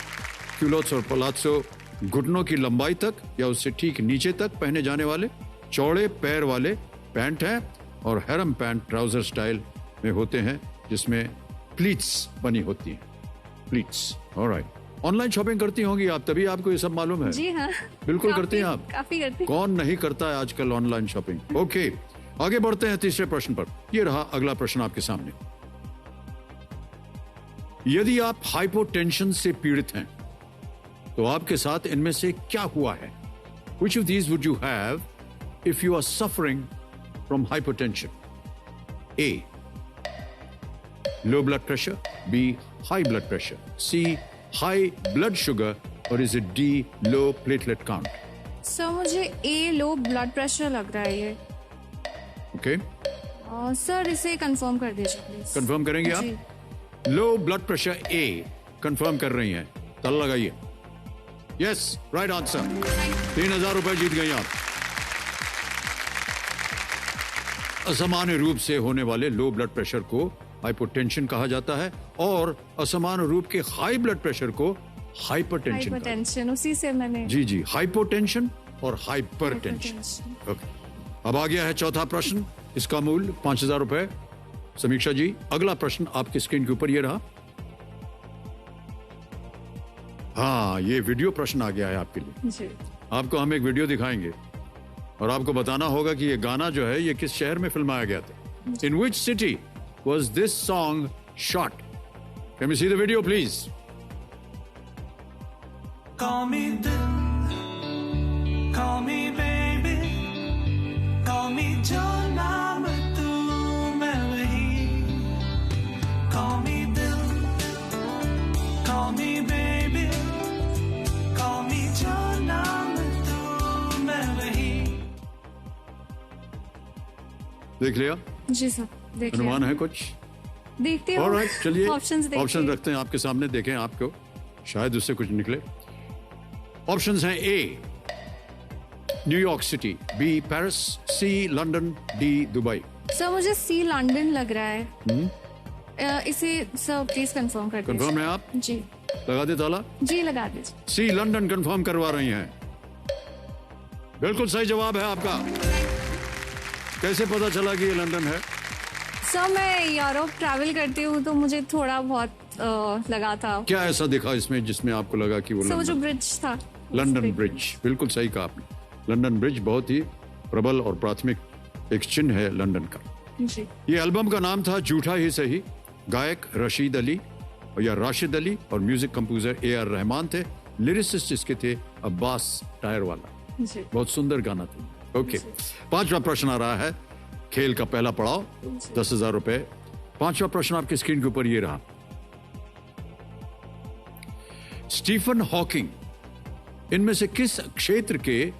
क्यूलोट्स और पलात्सो घुटनों की लंबाई तक या उससे ठीक नीचे तक पहने जाने वाले चौड़े पैर वाले पैंट हैं और हैरम पैंट ट्राउजर स्टाइल में होते हैं जिसमें प्लीट्स बनी होती हैं। प्लीट्स। ऑलराइट, ऑनलाइन शॉपिंग करती होंगी आप, तभी आपको ये सब मालूम है। जी हाँ, बिल्कुल करती हैं आप। काफी करती हैं। कौन नहीं करता है आजकल ऑनलाइन शॉपिंग। ओके, आगे बढ़ते हैं तीसरे प्रश्न पर। ये रहा अगला प्रश्न आपके सामने। यदि आप हाइपोटेंशन से पीड़ित हैं तो आपके साथ इनमें से क्या हुआ है? Which of these would you have if you are suffering from hypertension? A. Low blood pressure. B. High blood pressure. C. High blood sugar. Or is it D. Low platelet count? Sir मुझे ए low blood pressure लग रहा है ये। Okay. Sir इसे confirm कर दीजिए please. Confirm करेंगे आप? लो ब्लड प्रेशर ए कंफर्म कर रही हैं, ताला लगाइए। Yes, right answer. 3000 रुपए जीत गई आप। असामान्य रूप से होने वाले लो ब्लड प्रेशर को हाइपोटेंशन कहा जाता है और असामान्य रूप के हाई ब्लड प्रेशर को हाइपरटेंशन। उसी से मैंने जी जी, हाइपोटेंशन और हाइपरटेंशन। ओके, अब आ गया है चौथा प्रश्न। इसका मूल्य 5000 रुपए। समीक्षा जी अगला प्रश्न आपके स्क्रीन के ऊपर ये रहा। हाँ, ये वीडियो प्रश्न आ गया है आपके लिए जी। आपको हम एक वीडियो दिखाएंगे और आपको बताना होगा कि ये गाना जो है ये किस शहर में फिल्माया गया था। In which city was this song shot? Can we see the video please? Call me Dil, call me baby, call me जो नाम तू मैं वही। Call me Dil, call me baby, call me जो नाम तू मैं वही। देख लिया? जी सर, देख लिया। अनुमान है कुछ? देखते हो। ऑलराइट, चलिए ऑप्शन रखते हैं आपके सामने, देखें आपको शायद उससे कुछ निकले। ऑप्शंस हैं ए न्यूयॉर्क सिटी, बी पेरिस, सी लंदन, डी दुबई। सर मुझे सी लंदन लग रहा है। इसे सर प्लीज कंफर्म कर दीजिए। कंफर्म है आप? जी। लगा दे ताला? जी लगा दीजिए। सी लंदन कंफर्म करवा रही हैं। बिल्कुल सही जवाब है आपका। कैसे पता चला कि ये लंदन है? सर मैं यूरोप ट्रैवल करती हूँ तो मुझे थोड़ा बहुत लगा था। क्या ऐसा दिखा इसमें जिसमें आपको लगा कि वो जो ब्रिज था, लंदन ब्रिज। बिल्कुल सही कहा आपने। लंदन ब्रिज बहुत ही प्रबल और प्राथमिक एक चिन्ह है लंदन का। जी। ये एल्बम का नाम था झूठा ही सही। गायक रशीद अली या राशिद अली और म्यूजिक कंपोजर AR रहमान थे। लिरिसिस्ट इसके थे अब्बास टायर वाला। जी। बहुत सुंदर गाना था। ओके, 5वां प्रश्न आ रहा है, खेल का पहला पड़ाव, 10,000 रुपए। 5वां प्रश्न आपकी स्क्रीन के ऊपर ये रहा। स्टीफन हॉकिंग इनमें से किस क्षेत्र के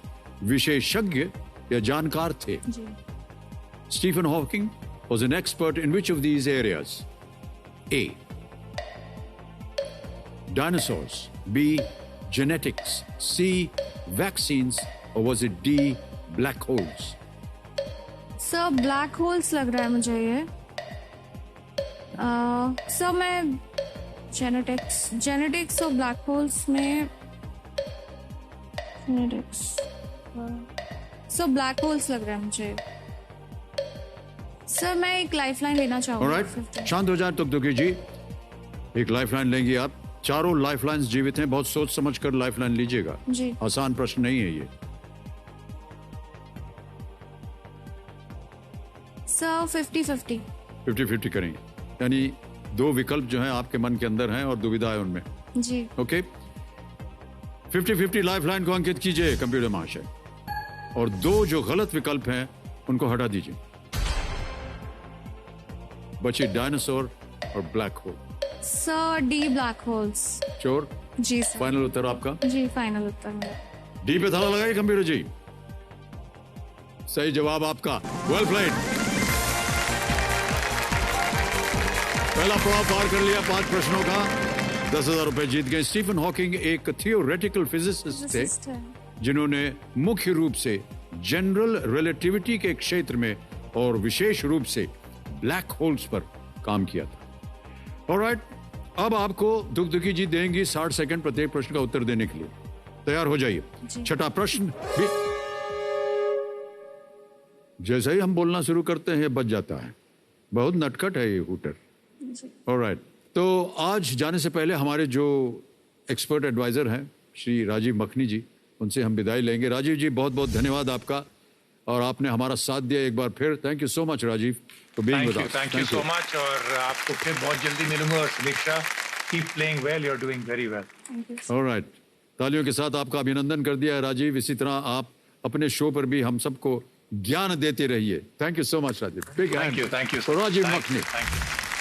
विशेषज्ञ या जानकार थे? Stephen Hawking was an expert in which of these areas? A. Dinosaurs, B. Genetics, C. Vaccines, or was it D. Black holes? Sir black holes लग रहा है मुझे ये। सर मैं जेनेटिक्स और ब्लैक होल्स में सर ब्लैक होल्स लग रहा है मुझे। सर मैं एक लाइफलाइन लेना चाहूंगा। ऑलराइट, शांत हो जाए तुकतुकी जी। एक लाइफलाइन लेंगी आप। चारों लाइफलाइंस जीवित हैं, बहुत सोच समझ कर लाइफलाइन लीजिएगा। जी। आसान प्रश्न नहीं है ये। सर 50-50। 50-50 करेंगे, यानी 2 विकल्प जो हैं आपके मन के अंदर हैं और दुविधा है उनमें। जी। ओके, 50-50 लाइफलाइन को अंकित कीजिए कंप्यूटर महाशय, और 2 जो गलत विकल्प हैं उनको हटा दीजिए। बचे डायनासोर और black hole. Sir D black holes. Sure? जी सर। फाइनल उत्तर आपका? जी फाइनल उत्तर मेरा। डी पे ताला लगाइए कंप्यूटर जी। सही जवाब आपका। Well played. पहला पड़ाव पार कर लिया 5 प्रश्नों का, 10,000 रुपए जीत गए। स्टीफन हॉकिंग एक थियोरेटिकल फिजिसिस्ट थे जिन्होंने मुख्य रूप से जनरल रिलेटिविटी के क्षेत्र में और विशेष रूप से ब्लैक होल्स पर काम किया था। ऑलराइट, अब आपको दुगदुगी जी देंगी 60 सेकंड प्रत्येक प्रश्न का उत्तर देने के लिए। तैयार हो जाइए। 6ठा प्रश्न भी जैसे ही हम बोलना शुरू करते हैं बच जाता है। बहुत नटखट है ये हूटर। ऑलराइट, तो आज जाने से पहले हमारे जो एक्सपर्ट एडवाइजर हैं श्री राजीव मखनी जी, उनसे हम विदाई लेंगे। राजीव जी बहुत बहुत धन्यवाद आपका, और आपने हमारा साथ दिया एक बार फिर। Thank you so much Rajiv for being with us. Thank you so much, और आपको फिर बहुत जल्दी मिलूंगा। और Sameeksha, keep playing well, you are doing very well. Alright, तालियों के साथ आपका अभिनंदन कर दिया है राजीव। इसी तरह आप अपने शो पर भी हम सबको ज्ञान देते रहिए। Thank you so much Rajiv. Big hand thank you for Rajiv Makhni.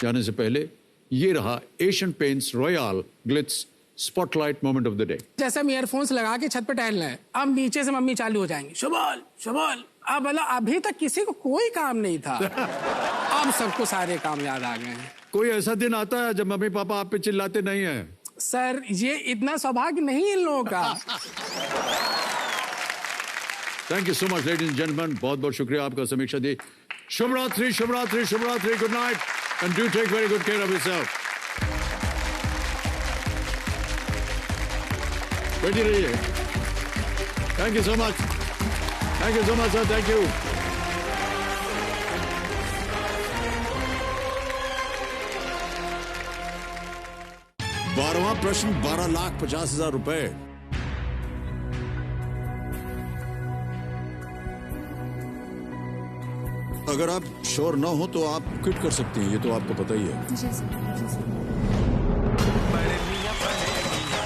जाने से पहले ये रहा Asian paints royal glitz spotlight moment of the day. जैसे हम ईयरफोन्स लगा के छत पे टहल रहे हैं, अब नीचे से मम्मी चालू हो जाएंगी, शुभल शुभल। अब मतलब अभी तक किसी को कोई काम नहीं था, अब सबको सारे काम याद आ गए हैं। कोई ऐसा दिन आता है जब मम्मी पापा आप पे चिल्लाते नहीं है? सर ये इतना सौभाग्य नहीं इन लोगों का। Thank you so much ladies and gentleman, बहुत बहुत शुक्रिया आपका समीक्षा दी। शुभ रात्रि, शुभ रात्रि, शुभ रात्रि, good night and do take very good care of yourself. बैठी रहिए। Thank you so much, thank you so much sir, thank you. बारहवां प्रश्न 12,50,000 रुपए। अगर आप श्योर ना हो तो आप क्विट कर सकती हैं, ये तो आपको पता ही है।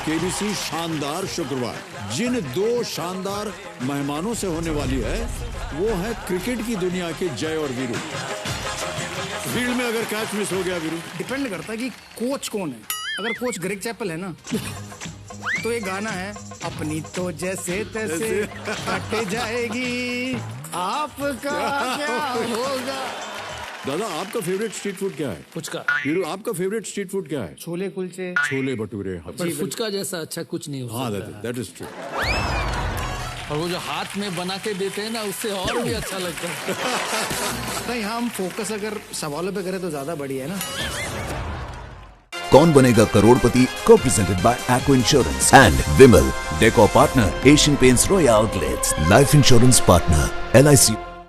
केबीसी शानदार शुक्रवार जिन 2 शानदार मेहमानों से होने वाली है वो है क्रिकेट की दुनिया के जय और वीरू। फील्ड में अगर कैच मिस हो गया वीरू, डिपेंड करता है कि कोच कौन है। अगर कोच ग्रेग चैपल है ना तो ये गाना है, अपनी तो जैसे तैसे कट जाएगी, आपका क्या होगा? दादा आपका फेवरेट स्ट्रीट फूड क्या है? फुचका। हीरो आपका फेवरेट स्ट्रीट फूड क्या है? छोले कुलचे। छोले भटूरे। पर फुचका जैसा अच्छा कुछ नहीं हो हाँ सकता। That is true. और वो जो हाथ में बना के देते हैं ना, उससे और भी अच्छा लगता है। नहीं, हम फोकस अगर सवालों पे करें तो ज्यादा बढ़िया है ना। कौन बनेगा करोड़पति को presented by aqua insurance and Vimal, decor partner Asian paints royal outlets, life insurance partner LIC।